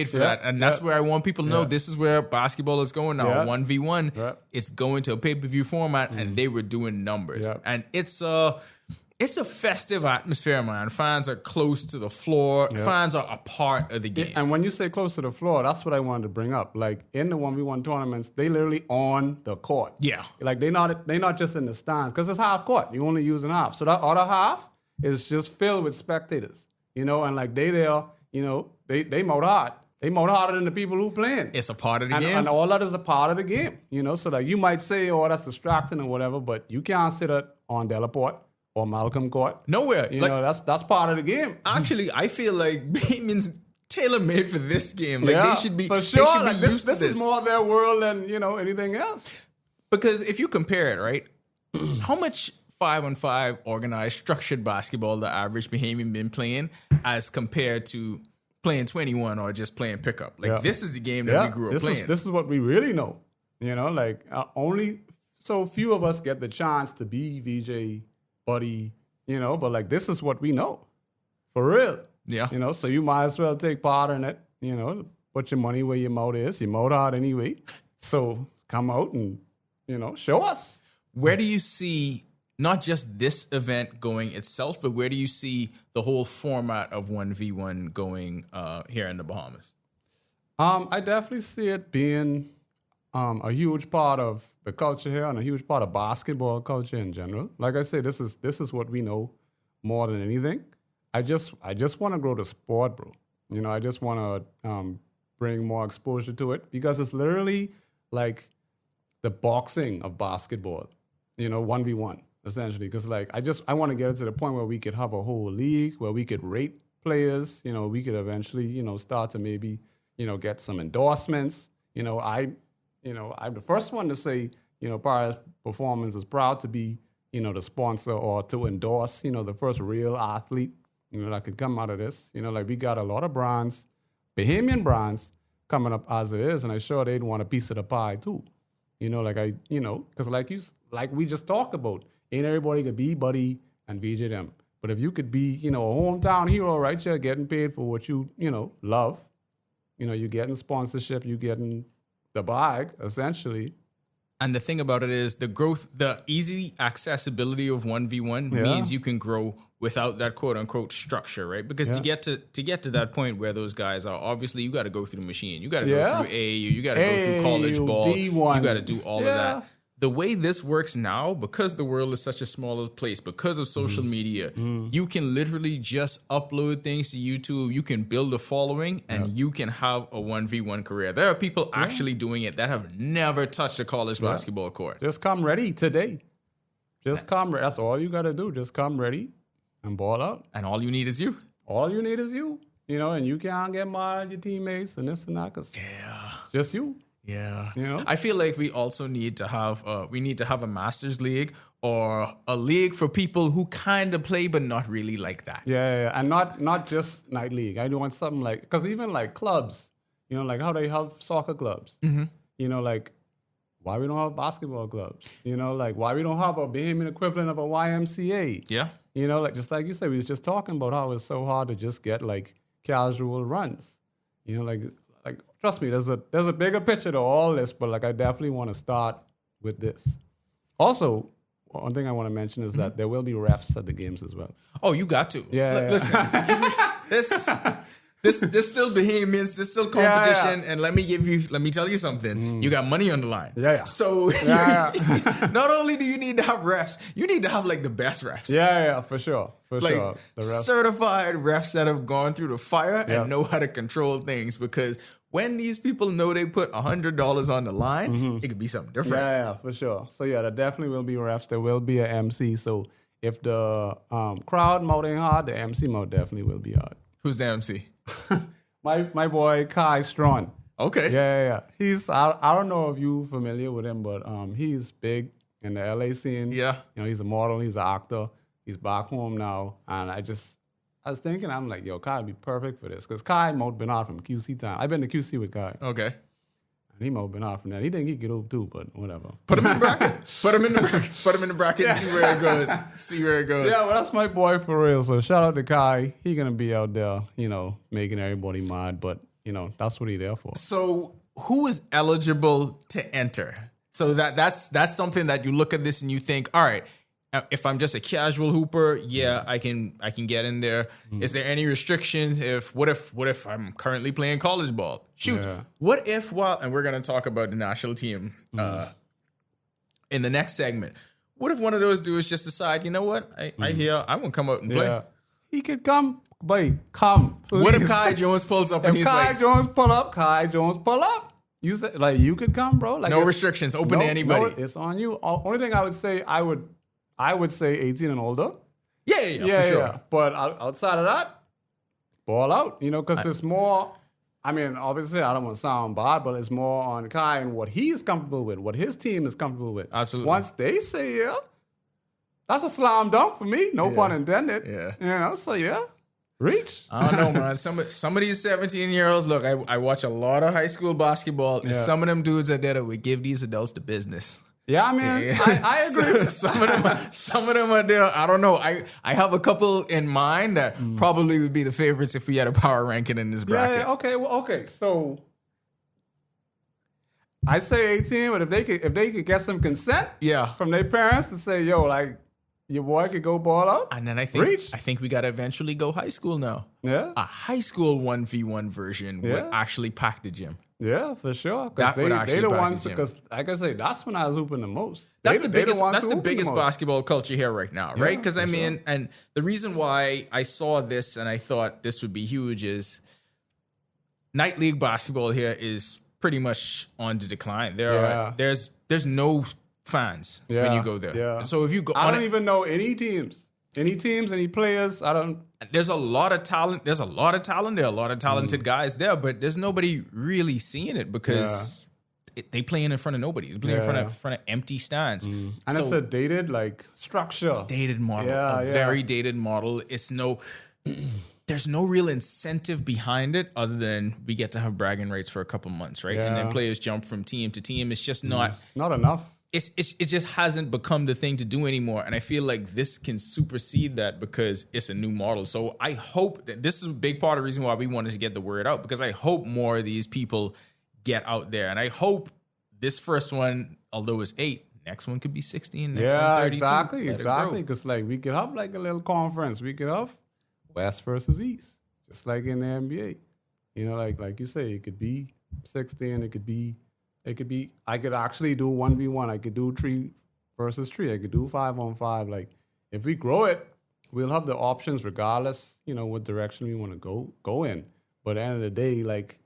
for that. And that's where I want people to know this is where basketball is going now. 1v1. Yeah. It's going to a pay-per-view format and they were doing numbers. Yeah. And it's a festive atmosphere, man. Fans are close to the floor. Yeah. Fans are a part of the game. And when you say close to the floor, that's what I wanted to bring up. Like in the 1v1 tournaments, they literally on the court. Yeah. Like they not just in the stands because it's half court. You only using half. So that other half, is just filled with spectators, you know, and like they there, you know, they mowed hard. They mowed harder than the people who playing. It's a part of the and, game. And all that is a part of the game, you know. So like you might say, oh, that's distracting or whatever, but you can't sit it on Delaport or Malcolm Court. Nowhere. You know, that's part of the game. Actually, I feel like Bahamians tailor-made for this game. Like yeah, they should be for sure. They should like be used this to this. is more their world than, you know, anything else. Because if you compare it, right, how much 5-on-5 organized structured basketball the average Bahamian been playing as compared to playing 21 or just playing pickup? Like this is the game that we grew up playing. This is what we really know. You know, like only so few of us get the chance to be VJ, Buddy, you know, but like this is what we know. For real. Yeah. You know, so you might as well take part in it, you know, put your money where your mouth is. You mouth out anyway. So come out and, you know, show us. Where do you see not just this event going itself, but where do you see the whole format of 1v1 going here in the Bahamas? I definitely see it being a huge part of the culture here and a huge part of basketball culture in general. Like I say, this is what we know more than anything. I just want to grow the sport, bro. You know, I just want to bring more exposure to it because it's literally like the boxing of basketball, you know, 1v1, essentially. Because, like, I want to get it to the point where we could have a whole league, where we could rate players, you know, we could eventually, you know, start to maybe, you know, get some endorsements. I'm the first one to say, you know, Paris Performance is proud to be, you know, the sponsor or to endorse, you know, the first real athlete, you know, that could come out of this. You know, like we got a lot of brands, Bahamian brands, coming up as it is, and I'm sure they'd want a piece of the pie too. You know, like because like we just talked about, ain't everybody could be Buddy and VJ them. But if you could be, you know, a hometown hero right here, getting paid for what you know, love, you know, you're getting sponsorship, you're getting the bag, essentially. And the thing about it is the growth, the easy accessibility of 1v1 means you can grow without that quote unquote structure, right? Because to get to that point where those guys are, obviously you got to go through the machine. You got to go through AAU, you got to go through college ball, D1. you got to do all of that. The way this works now, because the world is such a smaller place, because of social media, you can literally just upload things to YouTube. You can build a following and you can have a 1v1 career. There are people actually doing it that have never touched a college basketball court. Just come ready today. Just come ready. That's all you got to do. Just come ready and ball out. And all you need is you. All you need is you. You know, and you can't get mad at your teammates and this and that because just you. Yeah. You know? I feel like we also need to have a masters league or a league for people who kind of play but not really like that. Yeah. And not just night league. I want something like, because even like clubs, you know, like how they have soccer clubs. Mm-hmm. You know, like why we don't have basketball clubs? You know, like why we don't have a Bahamian equivalent of a YMCA? Yeah. You know, like just like you said, we was just talking about how it's so hard to just get like casual runs. You know, like trust me, there's a bigger picture to all this, but like I definitely want to start with this. Also, one thing I want to mention is that there will be refs at the games as well. Oh, you got to. Yeah. Listen, this still Bahamians, there's still competition, and let me tell you something. You got money on the line. Yeah. So not only do you need to have refs, you need to have like the best refs. Yeah, for sure. Like The refs. certified refs that have gone through the fire and know how to control things, because when these people know they put $100 on the line, it could be something different. Yeah, for sure. So yeah, there definitely will be refs. There will be an MC. So if the crowd mouthing hard, the MC mouth definitely will be hard. Who's the MC? my boy Kai Strawn. Okay. Yeah. He's I don't know if you familiar with him, but he's big in the LA scene. Yeah. You know, he's a model, he's an actor. He's back home now. And I was thinking, I'm like, yo, Kai would be perfect for this. Because Kai might been out from QC time. I've been to QC with Kai. Okay. And he might have been out from that. He think he could hoop too, but whatever. Put him in the bracket. Put him in the bracket and see where it goes. Yeah, well, that's my boy for real. So shout out to Kai. He going to be out there, you know, making everybody mad. But, you know, that's what he there for. So who is eligible to enter? So that's something that you look at this and you think, all right, if I'm just a casual hooper, I can get in there. Is there any restrictions? What if I'm currently playing college ball? Shoot. Yeah. What if and we're gonna talk about the national team in the next segment. What if one of those dudes just decide, you know what? I hear I'm gonna come out and play. Yeah. He could come, boy, come. What if please. Kai Jones pulls up and If he's Kai like, Jones pull up, Kai Jones pull up. You say like you could come, bro. Like no it's- restrictions, open to anybody? No, it's on you. Only thing I would say, I would say 18 and older. Yeah, for sure. But outside of that, ball out. You know, because it's more. I mean, obviously, I don't want to sound bad, but it's more on Kai and what he's comfortable with, what his team is comfortable with. Absolutely. Once they say yeah, that's a slam dunk for me. No pun intended. Yeah. You know, so yeah, reach. I don't know, man. Some of these 17-year-olds, look, I watch a lot of high school basketball, and some of them dudes out there that would give these adults the business. Yeah, I mean, I agree. some of them are there. I don't know. I have a couple in mind that probably would be the favorites if we had a power ranking in this bracket. Yeah, okay, well, okay. So I say 18, but if they could get some consent from their parents to say, yo, like your boy could go ball out. And then I think reach. we gotta eventually go high school now. Yeah. A high school 1v1 version would actually pack the gym. Yeah, for sure. That would actually they the pack ones the gym. because like I say, that's when I was hooping the most. That's They the they biggest. ones That's who the hooping biggest most. basketball culture here right now, right? Because I for mean, and the reason why I saw this and I thought this would be huge is night league basketball here is pretty much on the decline. There's no fans when you go there. Yeah. And so if you go, I don't even know any teams, any players. I don't. There's a lot of talent. There's a lot of talent there. A lot of talented guys there, but there's nobody really seeing it because they playing in front of nobody. They playing in front of empty stands. And it's a dated like structure. Dated model. Very dated model. It's no. There's no real incentive behind it other than we get to have bragging rights for a couple months, right? And then players jump from team to team. It's just not enough. It just hasn't become the thing to do anymore. And I feel like this can supersede that because it's a new model. So I hope that this is a big part of the reason why we wanted to get the word out, because I hope more of these people get out there. And I hope this first one, although it's 8, next one could be 16, next one 32. Exactly. Because like we could have like a little conference. We could have West versus East, just like in the NBA. You know, like you say, it could be 16. It could be. I could actually do 1v1. I could do 3 versus 3. I could do 5-on-5. Like if we grow it, we'll have the options regardless. You know what direction we want to go in. But at the end of the day, like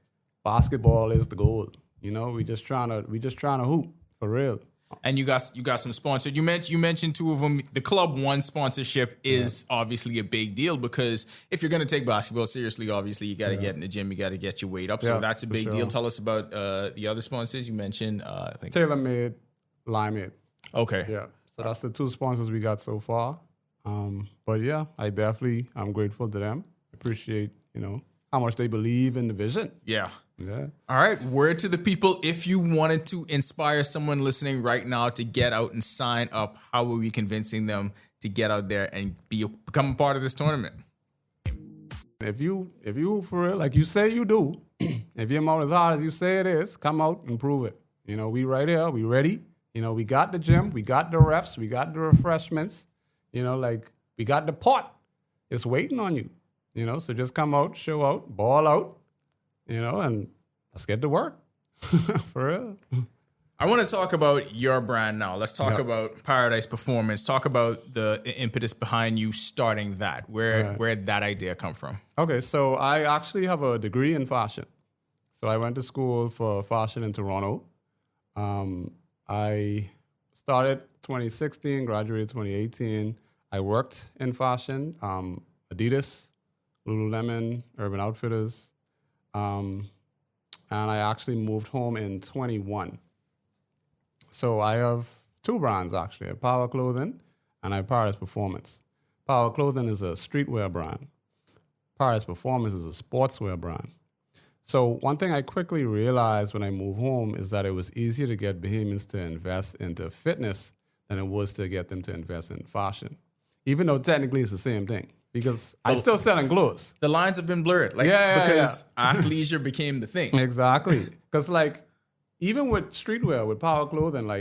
basketball is the goal. You know, we just trying to hoop for real. And you got some sponsors. You mentioned 2 of them. The Club One sponsorship is obviously a big deal because if you're going to take basketball seriously, obviously you got to get in the gym. You got to get your weight up. So that's a big deal. Tell us about the other sponsors you mentioned. I think TaylorMade, Limeade. Okay. Yeah. So that's the 2 sponsors we got so far. But yeah, I'm grateful to them. Appreciate how much they believe in the vision. Yeah. Yeah. All right. Word to the people. If you wanted to inspire someone listening right now to get out and sign up, how are we convincing them to get out there and become a part of this tournament? If you for real, like you say you do, if you're out as hard as you say it is, come out and prove it. We right here, we ready. We got the gym, we got the refs, we got the refreshments. Like we got the pot. It's waiting on you. So just come out, show out, ball out. And let's get to work. For real. I want to talk about your brand now. Let's talk about Paradise Performance. Talk about the impetus behind you starting that. Where'd that idea come from? Okay, so I actually have a degree in fashion. So I went to school for fashion in Toronto. I started 2016, graduated 2018. I worked in fashion, Adidas, Lululemon, Urban Outfitters. And I actually moved home in 21. So I have 2 brands, actually. I have Power Clothing and I have Paradise Performance. Power Clothing is a streetwear brand. Paradise Performance is a sportswear brand. So one thing I quickly realized when I moved home is that it was easier to get Bahamians to invest into fitness than it was to get them to invest in fashion, even though technically it's the same thing. Because I'm still selling clothes. The lines have been blurred. Because athleisure became the thing. Exactly. Because even with streetwear, with Power Clothing,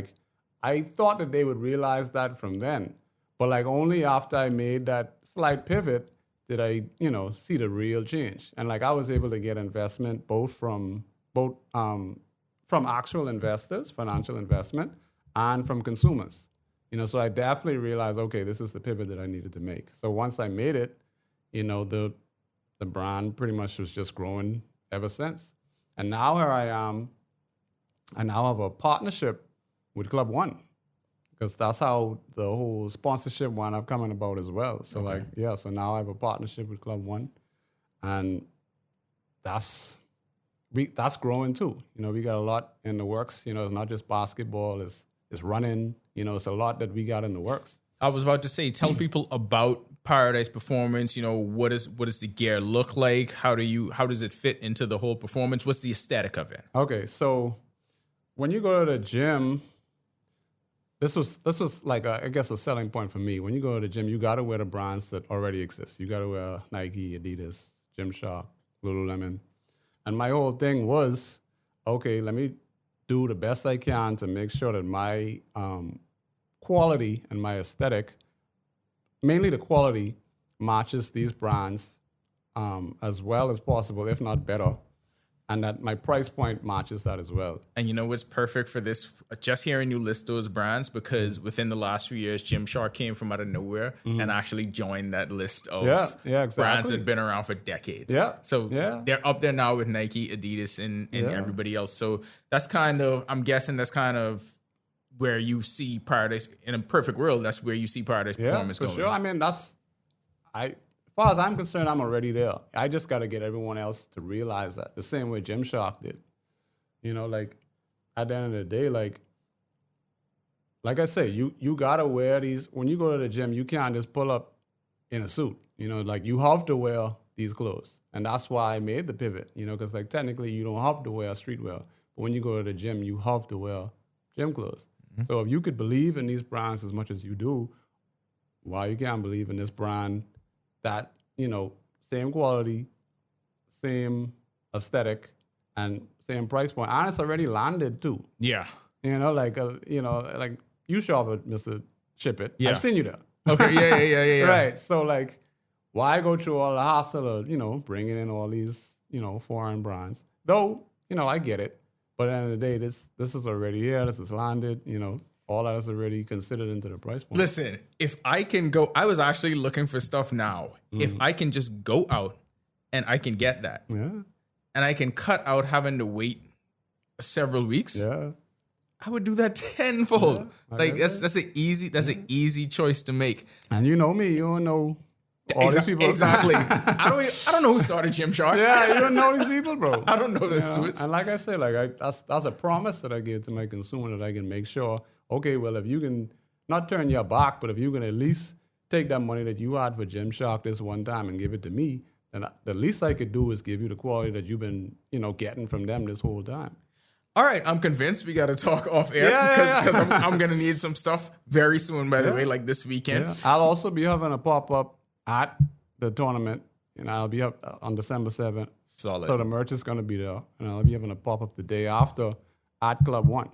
I thought that they would realize that from then. But only after I made that slight pivot did I, see the real change. And I was able to get investment both from actual investors, financial investment, and from consumers. So I definitely realized, okay, this is the pivot that I needed to make. So once I made it, the brand pretty much was just growing ever since. And now here I am, I now have a partnership with Club One, because that's how the whole sponsorship wound up coming about as well. So so now I have a partnership with Club One, and that's growing too. We got a lot in the works. It's not just basketball, it's running. It's a lot that we got in the works. I was about to say, tell people about Paradise Performance. What does the gear look like? How does it fit into the whole performance? What's the aesthetic of it? Okay, so when you go to the gym, this was like I guess a selling point for me. When you go to the gym, you got to wear the brands that already exist. You got to wear Nike, Adidas, Gymshark, Lululemon. And my whole thing was, okay, let me do the best I can to make sure that my quality and my aesthetic, mainly the quality, matches these brands as well as possible, if not better. And that my price point matches that as well. And what's perfect for this? Just hearing you list those brands, because within the last few years, Gymshark came from out of nowhere and actually joined that list of brands that have been around for decades. So they're up there now with Nike, Adidas, and everybody else. So that's I'm guessing that's kind of where you see Paradise, in a perfect world, that's where you see Paradise Performance going. Sure. I mean, as far as I'm concerned, I'm already there. I just got to get everyone else to realize that, the same way Gymshark did. At the end of the day, like I say, you got to wear these. When you go to the gym, you can't just pull up in a suit. You have to wear these clothes. And that's why I made the pivot, because technically you don't have to wear streetwear. But when you go to the gym, you have to wear gym clothes. Mm-hmm. So if you could believe in these brands as much as you do, why you can't believe in this brand that, same quality, same aesthetic, and same price point. And it's already landed too. Yeah. Like you shop at Mr. Ship It. Yeah. I've seen you there. Okay, yeah. Right. So why go through all the hassle of, bringing in all these, foreign brands? Though, I get it. But at the end of the day, this is already here. This is landed, all that is already considered into the price point. Listen, if I can go, I was actually looking for stuff now. Mm-hmm. If I can just go out and I can get that, and I can cut out having to wait several weeks, I would do that tenfold. That's an easy choice to make. And you know me, you don't know all these people. Exactly. I don't know who started Gymshark. Yeah, you don't know these people, bro. I don't know those suits. And like I said, that's a promise that I give to my consumer, that I can make sure, okay, well, if you can not turn your back, but if you can at least take that money that you had for Gymshark this one time and give it to me, then the least I could do is give you the quality that you've been, getting from them this whole time. All right, I'm convinced we got to talk off air because I'm going to need some stuff very soon, by the way, like this weekend. Yeah. I'll also be having a pop-up at the tournament, and I'll be up on December 7th. Solid. So the merch is going to be there, and I'll be having a pop-up the day after at Club One.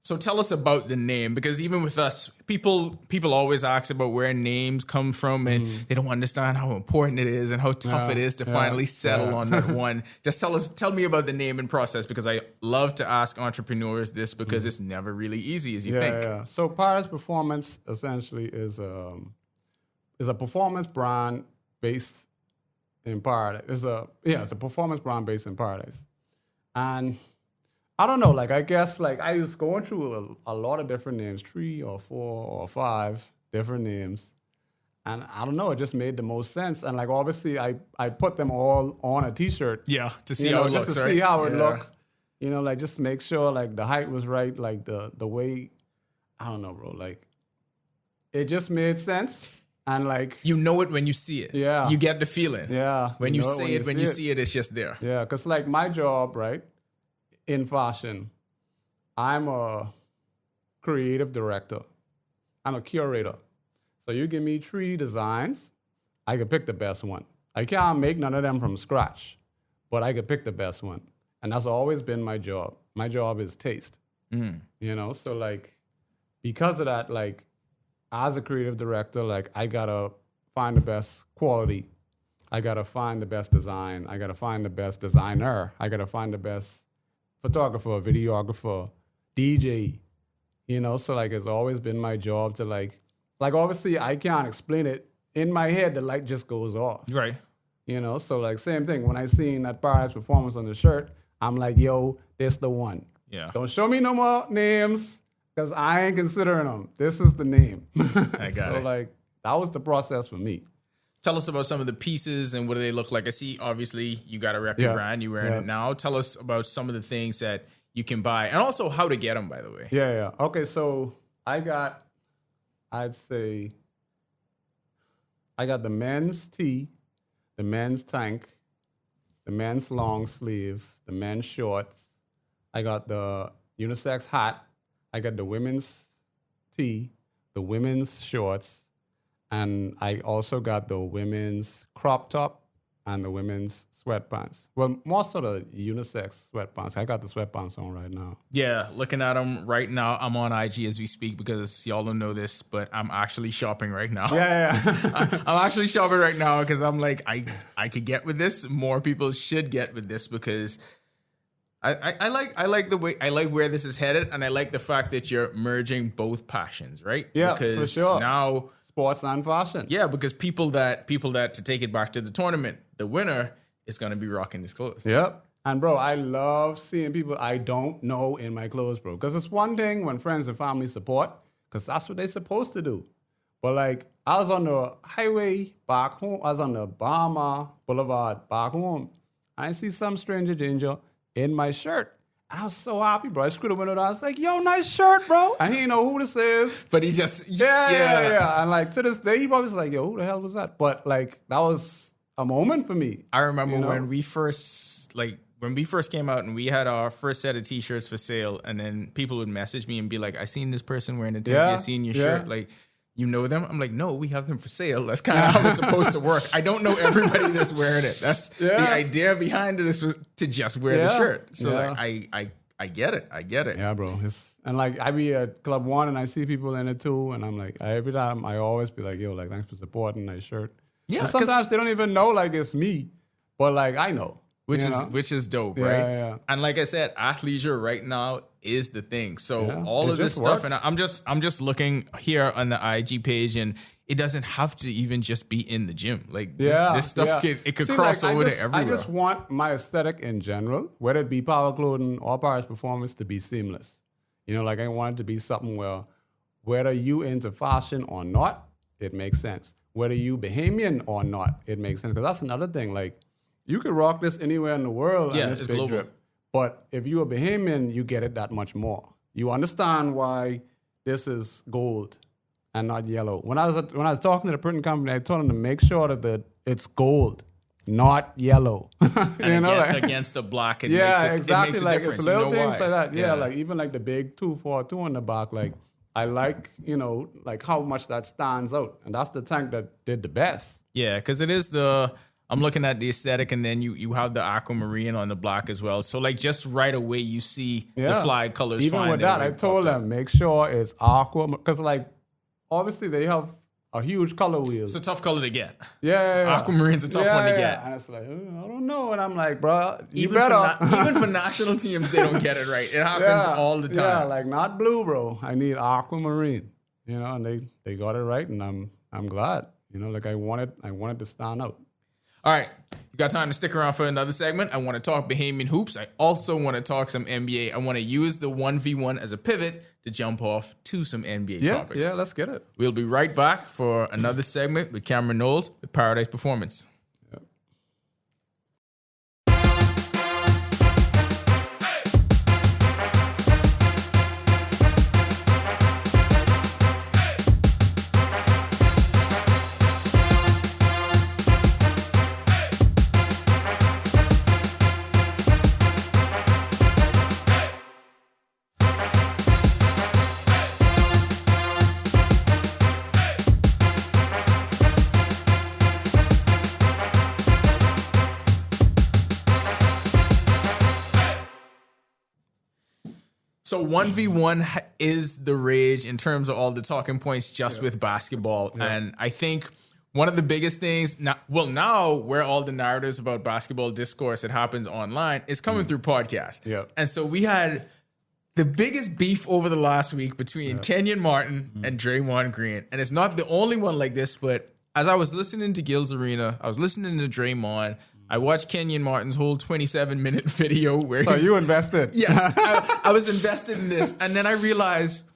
So tell us about the name, because even with us, people always ask about where names come from, and they don't understand how important it is and how tough it is to finally settle on that one. Just tell me about the naming process, because I love to ask entrepreneurs this, because it's never really easy as you think. Yeah. So Paradise Performance essentially is a performance brand based in Paradise. It's a performance brand based in Paradise, and I don't know, I guess, I was going through a lot of different names, 3 or 4 or 5 different names. And I don't know, it just made the most sense. And, obviously, I put them all on a T-shirt. Yeah, to see how it looks, just to see how it looked. Just make sure, the height was right, the way, I don't know, bro. It just made sense. And, you know it when you see it. Yeah. You get the feeling. Yeah. When you see it, when you see it, it's just there. Yeah, because, my job, right? In fashion, I'm a creative director. I'm a curator. So you give me 3 designs, I can pick the best one. I can't make none of them from scratch, but I could pick the best one. And that's always been my job. My job is taste. So because of that, as a creative director, I gotta find the best quality. I gotta find the best design. I gotta find the best designer. I gotta find the best photographer, videographer, DJ, You know, so like it's always been my job to like obviously I can't explain it. In my head, the light just goes off. Right. You know, so like same thing. When I seen that Paris performance on the shirt, I'm like, yo, this the one. Yeah. Don't show me no more names because I ain't considering them. This is the name. I got so it. like that was the process for me. Tell us about some of the pieces and what do they look like. I see, obviously, you got to rep your brand. You're wearing it now. Tell us about some of the things that you can buy and also how to get them, by the way. Yeah. Okay, so I'd say I got the men's tee, the men's tank, the men's long sleeve, the men's shorts. I got the unisex hat. I got the women's tee, the women's shorts, and I also got the women's crop top and the women's sweatpants. Well, most of the unisex sweatpants. I got the sweatpants on right now. Yeah, looking at them right now. I'm on IG as we speak because y'all don't know this, but I'm actually shopping right now. Yeah. I'm actually shopping right now because I'm like, I could get with this. More people should get with this because I like the way I like where this is headed, and I like the fact that you're merging both passions, right? Yeah, because for sure. Now sports and fashion. Yeah, because people that to take it back to the tournament, the winner is gonna be rocking his clothes. Yep. And bro, I love seeing people I don't know in my clothes, bro. Because it's one thing when friends and family support, because that's what they're supposed to do. But like, I was on the highway back home. I was on the Bahama Boulevard back home. I see some stranger danger in my shirt. And I was so happy, bro. I screwed the window down. I was like, yo, nice shirt, bro. And he didn't know who this is. But he just, yeah. And like, to this day, he probably was like, yo, who the hell was that? But like, that was a moment for me. I remember when we first came out and we had our first set of t-shirts for sale, and then people would message me and be like, I seen this person wearing a t-shirt, I seen your shirt, like, you know them? I'm like, no, we have them for sale. That's kind of how it's supposed to work. I don't know everybody that's wearing it. That's the idea behind this was to just wear the shirt. So like, I get it. Yeah, bro. And like, I be at Club One and I see people in it too, and I'm like, every time I always be like, yo, like, thanks for supporting that shirt. Yeah. And sometimes they don't even know like it's me, but like I know. Which is dope, right? Yeah. And like I said, athleisure right now is the thing. So all of this stuff, and I'm just looking here on the IG page, and it doesn't have to even just be in the gym. Like this stuff could cross over to everywhere. I just want my aesthetic in general, whether it be power clothing or Paris performance, to be seamless. You know, like I want it to be something where whether you into fashion or not, it makes sense. Whether you Bahamian or not, it makes sense. Because that's another thing. Like, you could rock this anywhere in the world and it's big global. Drip. But if you're a Bahamian, you get it that much more. You understand why this is gold and not yellow. When I was talking to the printing company, I told them to make sure that it's gold, not yellow. And against the black, exactly. Like it's little things like that. Yeah, like even like the big 242 on the back, like I like, like how much that stands out. And that's the tank that did the best. Yeah, because it is I'm looking at the aesthetic, and then you have the aquamarine on the black as well. So like just right away you see the flag colors. Even with that, I told them, make sure it's aqua. Because like, obviously they have a huge color wheel. It's a tough color to get. Yeah. Aquamarine's a tough one to get. And it's like, I don't know. And I'm like, bro, even for national teams, they don't get it right. It happens all the time. Yeah, like not blue, bro. I need aquamarine. And they got it right, and I'm glad. Like I wanted to stand out. All right, you got time to stick around for another segment. I want to talk Bahamian hoops. I also want to talk some NBA. I want to use the 1v1 as a pivot to jump off to some NBA topics. Yeah, let's get it. We'll be right back for another segment with Cameron Knowles with Paradise Performance. So 1v1 is the rage in terms of all the talking points just with basketball. Yeah. And I think one of the biggest things now where all the narratives about basketball discourse that happens online is coming through podcasts. Yeah. And so we had the biggest beef over the last week between Kenyon Martin and Draymond Green. And it's not the only one like this, but as I was listening to Gil's Arena, I was listening to Draymond. I watched Kenyon Martin's whole 27-minute video where So you invested? Yes, I was invested in this. And then I realized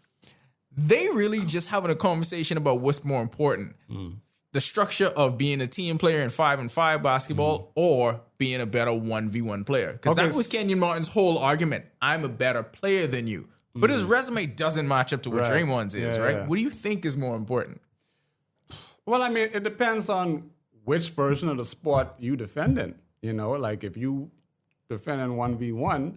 they really just having a conversation about what's more important. The structure of being a team player in 5-on-5 basketball or being a better 1v1 player. Because that was Kenyon Martin's whole argument. I'm a better player than you. But his resume doesn't match up to what Draymond's is, right? Yeah. What do you think is more important? Well, I mean, it depends on which version of the sport you defending. You know, like if you defending 1v1,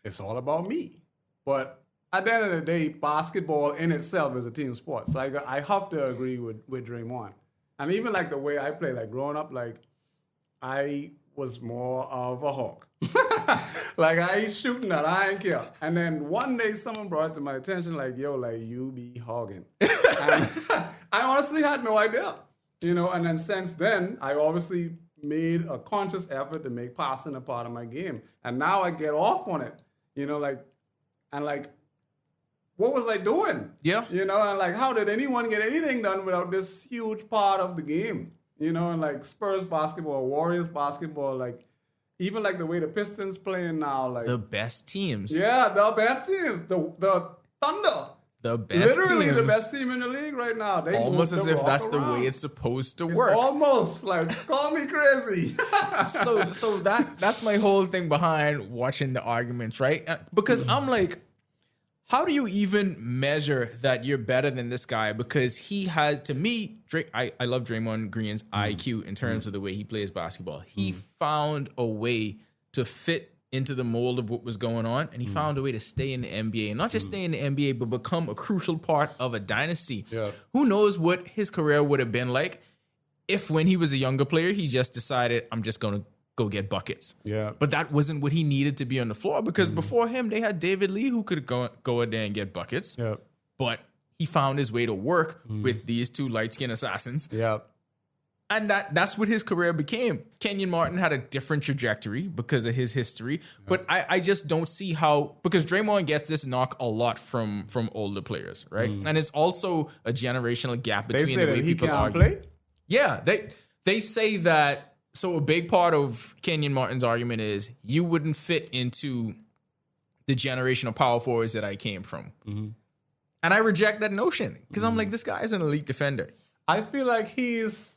it's all about me. But at the end of the day, basketball in itself is a team sport. So I have to agree with Draymond. And even like the way I play, like growing up, like I was more of a hawk. Like I ain't shooting that, I ain't care. And then one day someone brought it to my attention, like, yo, like you be hogging. And I honestly had no idea. You know, and then since then, I obviously made a conscious effort to make passing a part of my game. And now I get off on it. You know, like, and like, what was I doing? Yeah. You know, and like, how did anyone get anything done without this huge part of the game? You know, and like Spurs basketball, Warriors basketball, like even like the way the Pistons playing now, like The best teams. yeah, the best teams, the Thunder, The best literally teams. the best team in the league right now. They Almost move as the if rock that's the around. way it's supposed to It's work. almost like call me crazy. so that's my whole thing behind watching the arguments, right? Because I'm like, how do you even measure that you're better than this guy? Because he has, to me, I love Draymond Green's IQ in terms of the way he plays basketball. He found a way to fit into the mold of what was going on, and he found a way to stay in the NBA, and not just stay in the NBA, but become a crucial part of a dynasty. Yeah. Who knows what his career would have been like if, when he was a younger player, he just decided, I'm just going to go get buckets. Yeah. But that wasn't what he needed to be on the floor, because before him, they had David Lee who could go in there and get buckets. Yeah. But he found his way to work with these two light-skinned assassins. Yeah. And that's what his career became. Kenyon Martin had a different trajectory because of his history. But I just don't see how, because Draymond gets this knock a lot from older players, right? And it's also a generational gap They between say the way that he people can't argue. play. Yeah, they say that. So a big part of Kenyon Martin's argument is you wouldn't fit into the generation of power forwards that I came from. And I reject that notion because I'm like, this guy is an elite defender. I feel like he's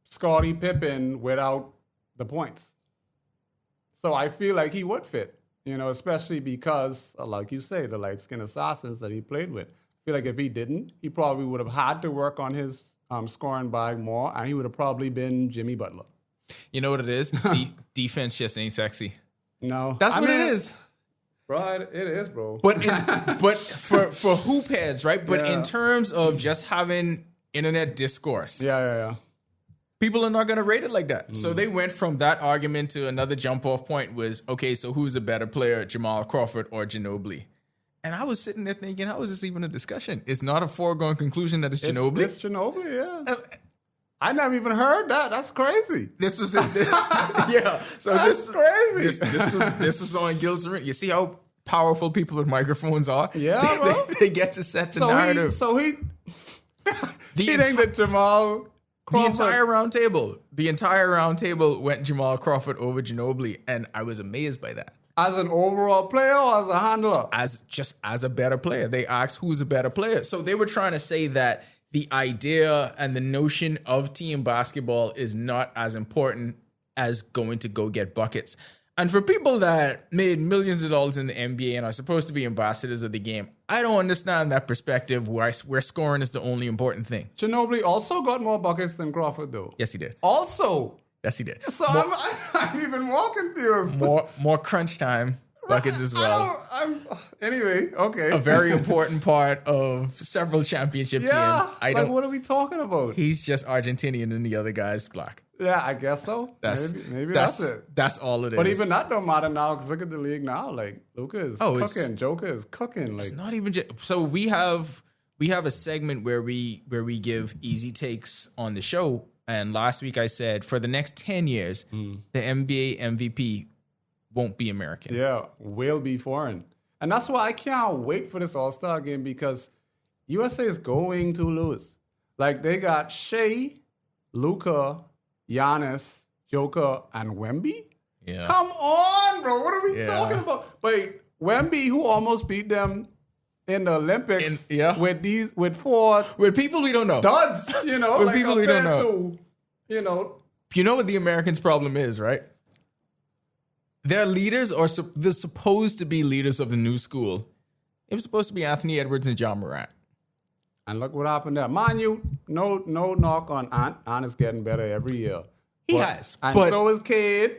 Scottie Pippen without the points. So I feel like he would fit, you know, especially because, like you say, the light-skinned assassins that he played with. I feel like if he didn't, he probably would have had to work on his scoring bag more, and he would have probably been Jimmy Butler. You know what it is? Defense just ain't sexy. No. That's I what mean, it is. Bro, it is, bro. But for hoop heads, right? But in terms of just having internet discourse, yeah. people are not going to rate it like that. So they went from that argument to another jump off point was, okay, so who's a better player, Jamal Crawford or Ginobili? And I was sitting there thinking, how is this even a discussion? It's not a foregone conclusion that it's Ginobili. It's Ginobili, yeah. I never even heard that. That's crazy. This was yeah. So That's crazy. This is on Gil's Arena. You see how powerful people with microphones are? Yeah, bro. They get to set the narrative. He The think that Jamal Crawford, the entire round table went Jamal Crawford over Ginobili, and I was amazed by that. as an overall player or as a handler? As a better player. They asked who's a better player. So they were trying to say that the idea and the notion of team basketball is not as important as going to go get buckets. And for people that made millions of dollars in the NBA and are supposed to be ambassadors of the game, I don't understand that perspective where scoring is the only important thing. Ginobili also got more buckets than Crawford, though. Yes, he did. Also. Yes, he did. So I'm even more confused. More crunch time buckets as well. Anyway, okay. A very important part of several championship teams. What are we talking about? He's just Argentinian and the other guy's black. Yeah, I guess so. Maybe that's it. That's all it is. But even that don't matter now, because look at the league now. Like, Luka is cooking. Joker is cooking. Like, it's not even just... So we have a segment where we give easy takes on the show. And last week I said, for the next 10 years, the NBA MVP won't be American. Yeah, will be foreign. And that's why I can't wait for this All-Star game because USA is going to lose. Like, they got Shea, Luka, Giannis, Joker, and Wemby? Yeah. Come on, bro. What are we talking about? But Wemby, who almost beat them in the Olympics with four with people we don't know. Duds, you know, with like people we don't compared know. to, you know. You know what the Americans' problem is, right? Their leaders are they're supposed to be leaders of the new school. It was supposed to be Anthony Edwards and John Morant. And look what happened there. Mind you, no knock on Ant. Ant is getting better every year. He has. And but so is Cade.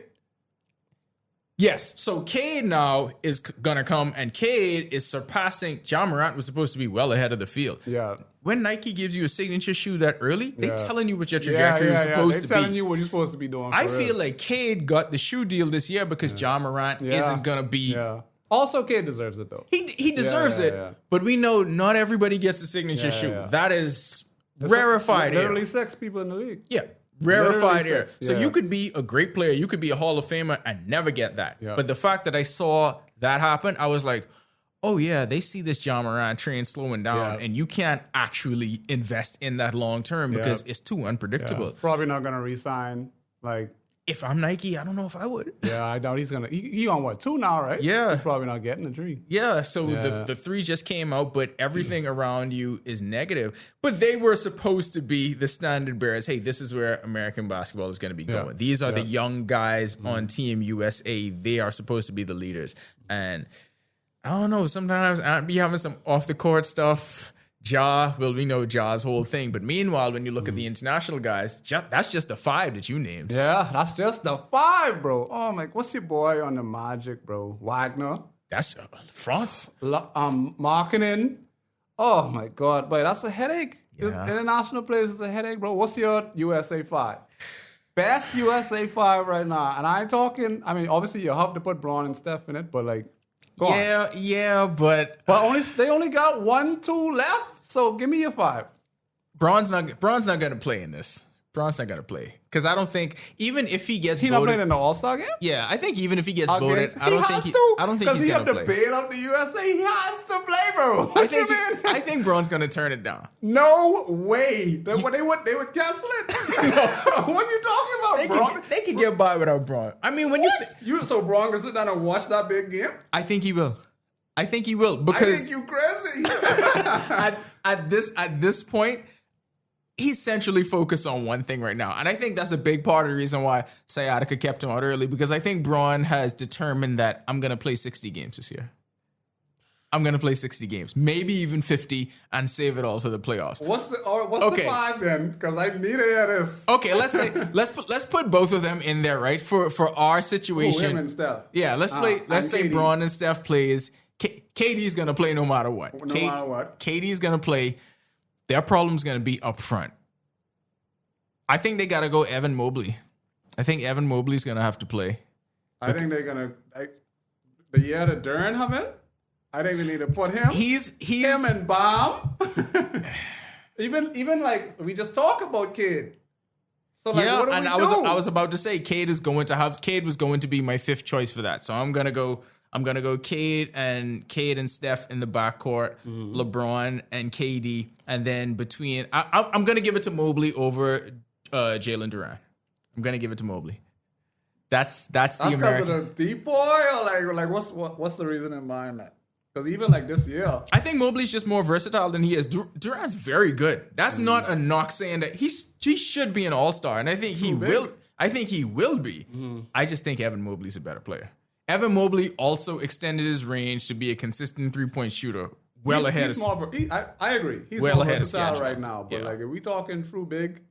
Yes. So Cade now is going to come, and Cade is surpassing. John Morant was supposed to be well ahead of the field. Yeah. When Nike gives you a signature shoe that early, they're telling you what your trajectory is supposed to be. They're telling you what you're supposed to be doing. I feel like Cade got the shoe deal this year because John Morant isn't going to be. Yeah. Also, Cade deserves it, though. He deserves it, but we know not everybody gets a signature shoe. Yeah. That is rarefied air. Literally 6 people in the league. Yeah. Rarefied air. So Yeah. you could be a great player, you could be a Hall of Famer and never get that. Yeah. But the fact that I saw that happen, I was like, oh yeah, they see this John Morant train slowing down and you can't actually invest in that long term because it's too unpredictable. Yeah. Probably not going to re-sign, like... If I'm Nike, I don't know if I would. Yeah, I doubt he's going to... He on what, 2 now, right? Yeah. He's probably not getting a 3. Yeah, so the 3 just came out, but everything around you is negative. But they were supposed to be the standard bearers. Hey, this is where American basketball is going to be going. These are the young guys on Team USA. They are supposed to be the leaders. And I don't know, sometimes I'd be having some off-the-court stuff. We know Ja's whole thing. But meanwhile, when you look at the international guys, that's just the 5 that you named. Yeah, that's just the 5, bro. Oh, my... What's your boy on the Magic, bro? Wagner? That's France. Marketing. Oh, my God. But that's a headache. Yeah. International players is a headache, bro. What's your USA 5? Best USA 5 right now. And I ain't talking... I mean, obviously, you have to put Braun and Steph in it, but, like... But they only got 1, 2 left. So give me your 5. Braun's not going to play in this. Braun's not going to play because I don't think even if he gets not playing in the All-Star game. Yeah, I think even if he gets voted, I don't think he's going to play. Because he have to bail out the USA. He has to play, bro. I think Braun's going to turn it down. No way. They would cancel it. What are you talking about, Braun? They could get by without Braun. I mean, when so Braun can sit down and watch that big game? I think he will. Because I think you crazy. at this point, he's centrally focused on one thing right now. And I think that's a big part of the reason why Sciatica kept him out early, because I think Braun has determined that I'm going to play 60 games this year. I'm going to play 60 games, maybe even 50, and save it all for the playoffs. What's the 5 then? Because I need to hear this. Okay, let's put both of them in there, right? For our situation. Him and Steph. Yeah, let's say KD. Braun and Steph plays. KD's going to play no matter what. No matter what. KD's going to play. Their problem's going to be up front. I think they got to go Evan Mobley. I think Evan Mobley's going to have to play. I think they're going to... The year that Duran have in, I think they need to put him. He's him and Baum. even like, we just talk about Cade. So like, what do we do? I was about to say Cade was going to be my 5th choice for that. So I'm going to go Cade and Steph in the backcourt, LeBron and KD, and then between I'm gonna give it to Mobley over Jalen Duran. I'm gonna give it to Mobley. That's the American. That's because of the deep boy, or like what's the reason in mind, man? Because even like this year, I think Mobley's just more versatile than he is. Durant's very good. That's not a knock saying that he should be an all-star, and I think he will. I think he will be. I just think Evan Mobley's a better player. Evan Mobley also extended his range to be a consistent 3-point shooter. I agree. He's well more ahead versatile right now. But like, if we talking true big?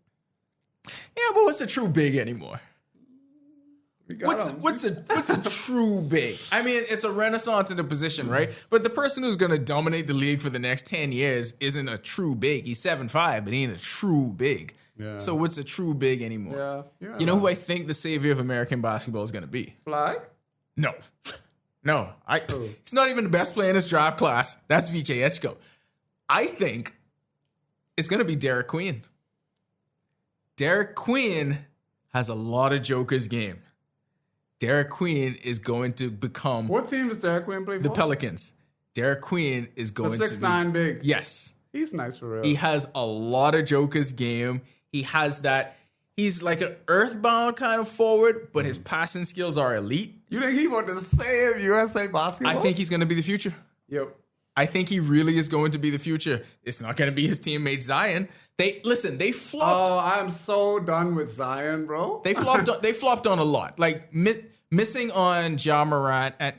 Yeah, but what's a true big anymore? What's a true big? I mean, it's a renaissance in the position, right? But the person who's going to dominate the league for the next 10 years isn't a true big. He's 7'5", but he ain't a true big. Yeah. So what's a true big anymore? Yeah. You know who I think the savior of American basketball is going to be? Flag? No. He's not even the best player in his draft class. That's VJ Echko. I think it's going to be Derek Queen. Derek Queen has a lot of Joker's game. Derek Queen is going to become... What team does Derek Queen play for? The Pelicans. Derek Queen is The going to be 6'9" big. Yes. He's nice for real. He has a lot of Joker's game. He has that. He's like an earthbound kind of forward, but his passing skills are elite. You think he want to save USA basketball? I think he's going to be the future. Yep. I think he really is going to be the future. It's not going to be his teammate Zion. They flopped. Oh, I'm so done with Zion, bro. They flopped on a lot. Like missing on Ja Morant, and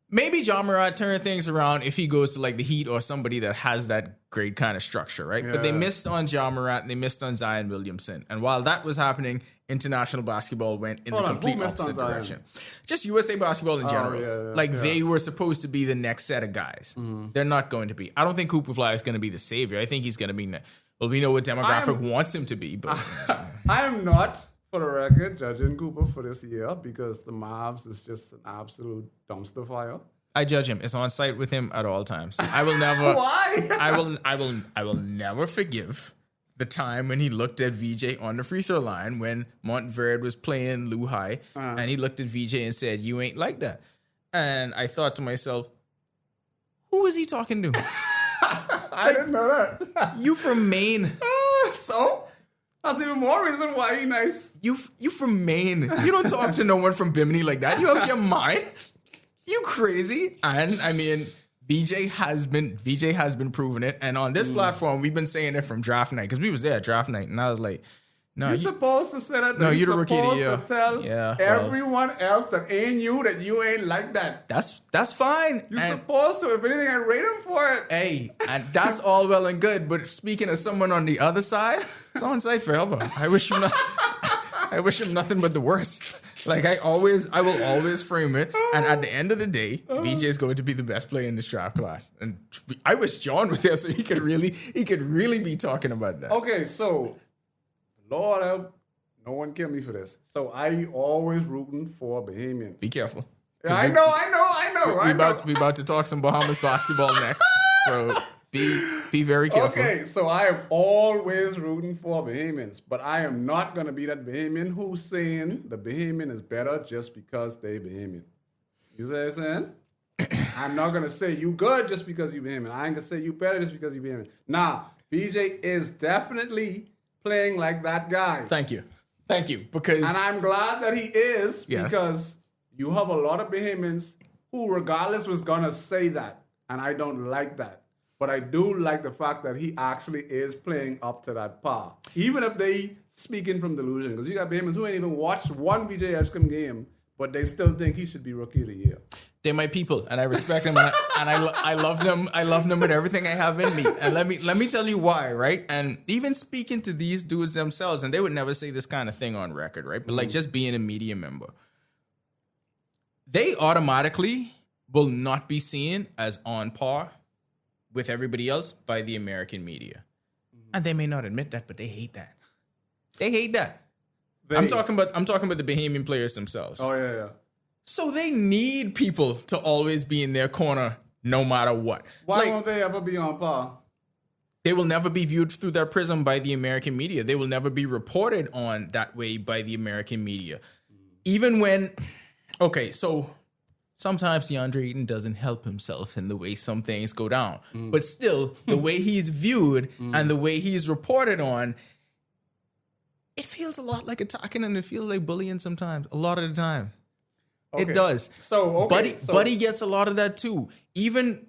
maybe Ja Morant turn things around if he goes to like the Heat or somebody that has that great kind of structure, right? But they missed on Ja Morant and they missed on Zion Williamson. And while that was happening, international basketball went in the complete opposite direction. Just USA basketball in general. They were supposed to be the next set of guys. They're not going to be. I don't think Cooper Fly is going to be the savior. I think he's going to be. Well, we know what demographic wants him to be, but I am not, for the record, judging Cooper for this year because the Mavs is just an absolute dumpster fire. I judge him. It's on site with him at all times. I will never. Why? I will never forgive the time when he looked at VJ on the free throw line when Montverde was playing Lou High, and he looked at VJ and said, "You ain't like that." And I thought to myself, "Who is he talking to?" I didn't know that. You from Maine? So that's even more reason why he nice. You from Maine? You don't talk to no one from Bimini like that. You out your mind? You crazy? And I mean, VJ has been proving it. And on this platform, we've been saying it from draft night because we was there at draft night, and I was like, "No, you're supposed to say that. No, you're the rookie of the year. To tell everyone else that ain't you that you ain't like that. That's fine. You're supposed to. If anything, I rate him for it. Hey, and that's all well and good. But speaking of someone on the other side, it's on site forever. I wish him nothing but the worst. Like I will always frame it. And at the end of the day, VJ is going to be the best player in this draft class. And I wish John was there so he could really be talking about that. Okay, so Lord help, no one kill me for this. So I always rooting for Bahamians. Be careful. I know. We about to talk some Bahamas basketball next. So be very careful. Okay, so I am always rooting for Bahamians, but I am not gonna be that Bahamian who's saying the Bahamian is better just because they Bahamian. You see what I'm saying? I'm not gonna say you good just because you Bahamian. I ain't gonna say you better just because you Bahamian. Nah, VJ is definitely playing like that guy. Thank you. Because and I'm glad that he is because you have a lot of Bahamians who regardless was gonna say that, and I don't like that. But I do like the fact that he actually is playing up to that par. Even if they speaking from delusion. Because you got Bahamians who ain't even watched one BJ Edgecombe game, but they still think he should be rookie of the year. They're my people, and I respect them, and I love them. I love them with everything I have in me. And let me tell you why, right? And even speaking to these dudes themselves, and they would never say this kind of thing on record, right? But like just being a media member, they automatically will not be seen as on par with everybody else by the American media. And they may not admit that, but they hate that. They hate that. I'm talking about the Bahamian players themselves. Oh, yeah. So they need people to always be in their corner no matter what. Why won't they ever be on par? They will never be viewed through that prism by the American media. They will never be reported on that way by the American media. Even when, okay, so sometimes DeAndre Ayton doesn't help himself in the way some things go down. But still, the way he's viewed and the way he's reported on, it feels a lot like attacking and it feels like bullying sometimes, a lot of the time. Okay. It does. Buddy gets a lot of that too. Even,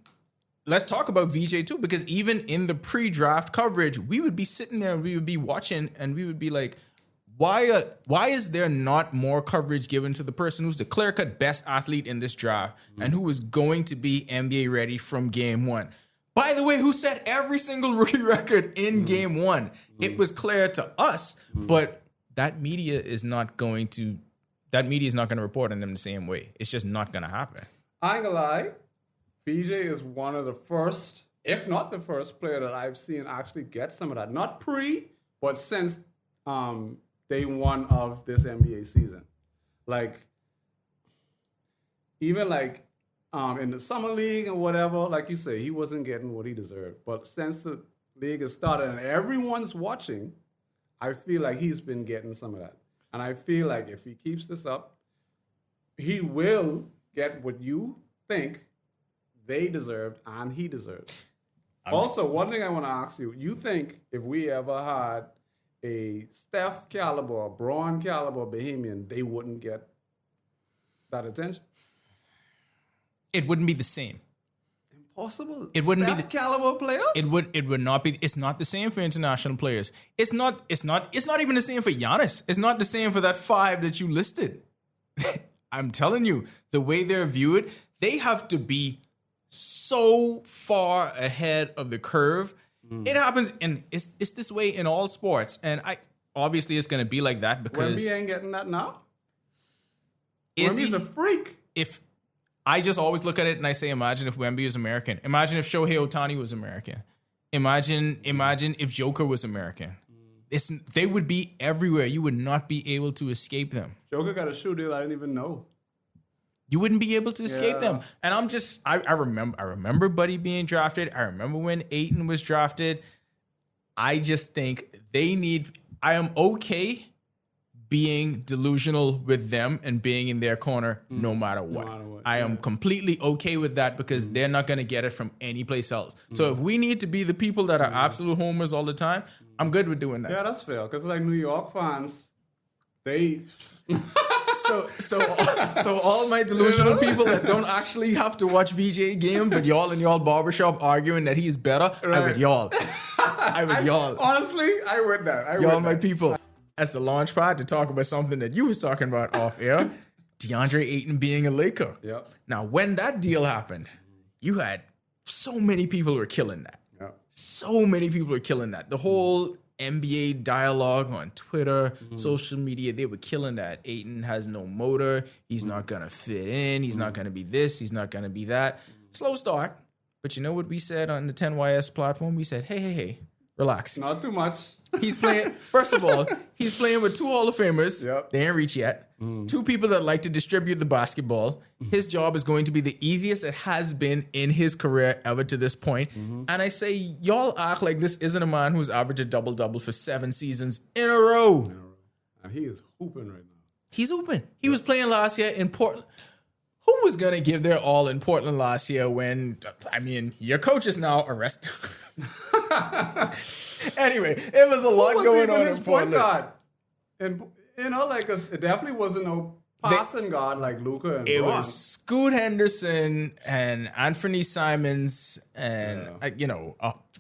let's talk about VJ too, because even in the pre-draft coverage, we would be sitting there and we would be watching and we would be like, why is there not more coverage given to the person who's the clear-cut best athlete in this draft and who is going to be NBA ready from game one? By the way, who set every single rookie record in game one? It was clear to us, but that media is not going to report on them the same way. It's just not going to happen. I ain't gonna lie. VJ is one of the first, if not the first player that I've seen actually get some of that. Not pre, but since day one of this NBA season. Like, even like in the summer league and whatever, like you say, he wasn't getting what he deserved. But since the league has started and everyone's watching, I feel like he's been getting some of that. And I feel like if he keeps this up, he will get what you think they deserved and he deserved. Also, one thing I want to ask you, you think if we ever had a Steph caliber, or Braun caliber Bahamian, they wouldn't get that attention? It wouldn't be the same. Impossible. It wouldn't Steph be the caliber player? It would not be. It's not the same for international players. It's not even the same for Giannis. It's not the same for that 5 that you listed. I'm telling you, the way they're viewed, they have to be so far ahead of the curve. It happens, and it's this way in all sports. And obviously it's going to be like that because Wemby ain't getting that now. Is Wemby's he? a freak. If I just always look at it and I say, imagine if Wemby was American. Imagine if Shohei Ohtani was American. Imagine if Joker was American. They would be everywhere. You would not be able to escape them. Joker got a shoe deal I didn't even know. You wouldn't be able to escape them. And I remember Buddy being drafted. I remember when Ayton was drafted. I just think I am okay being delusional with them and being in their corner no matter what. I am completely okay with that because they're not going to get it from any place else. So if we need to be the people that are absolute homers all the time, I'm good with doing that. Yeah, that's fair. Because like New York fans, they... So all my delusional people that don't actually have to watch VJ game, but y'all in y'all barbershop arguing that he's better, I with y'all. Honestly, I would that. Y'all my people. As the launch pad to talk about something that you was talking about off air, DeAndre Ayton being a Laker. Yep. Now, when that deal happened, you had so many people who were killing that. Yep. So many people were killing that. The whole NBA dialogue on Twitter, social media, they were killing that. Ayton has no motor. He's not going to fit in. He's not going to be this. He's not going to be that. Slow start. But you know what we said on the 10YS platform? We said, hey, relax. Not too much. He's playing, first of all, he's playing with 2 Hall of Famers. Yep. They ain't reach yet. 2 people that like to distribute the basketball. His job is going to be the easiest it has been in his career ever to this point. And I say, y'all act like this isn't a man who's averaged a double-double for 7 seasons in a row. And he is hooping right now. He's hooping. He was playing last year in Portland. Who was going to give their all in Portland last year when, your coach is now arrested? Anyway, it was a lot going on in Portland. Guard? And, it definitely wasn't no passing guard like Luka and It Braun. was Scoot Henderson and Anthony Simons and,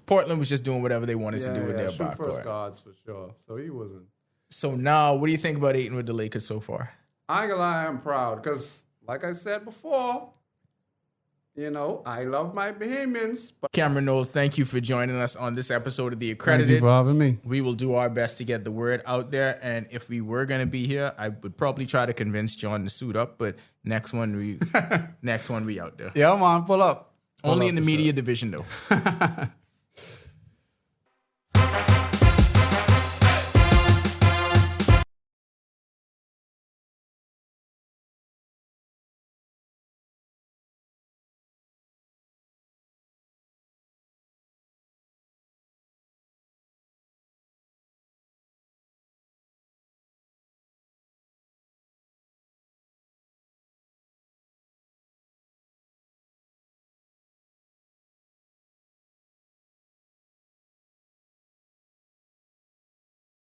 Portland was just doing whatever they wanted to do with their shoot first backcourt. guards for sure. So he wasn't. So now, what do you think about Ayton with the Lakers so far? I ain't gonna lie, I'm proud because, like I said before, I love my Bahamians. But Cameron Knowles, thank you for joining us on this episode of The Accredited. Thank you for having me. We will do our best to get the word out there. And if we were going to be here, I would probably try to convince John to suit up. But next one, we out there. Yeah, man, pull up. Only in the media division, though.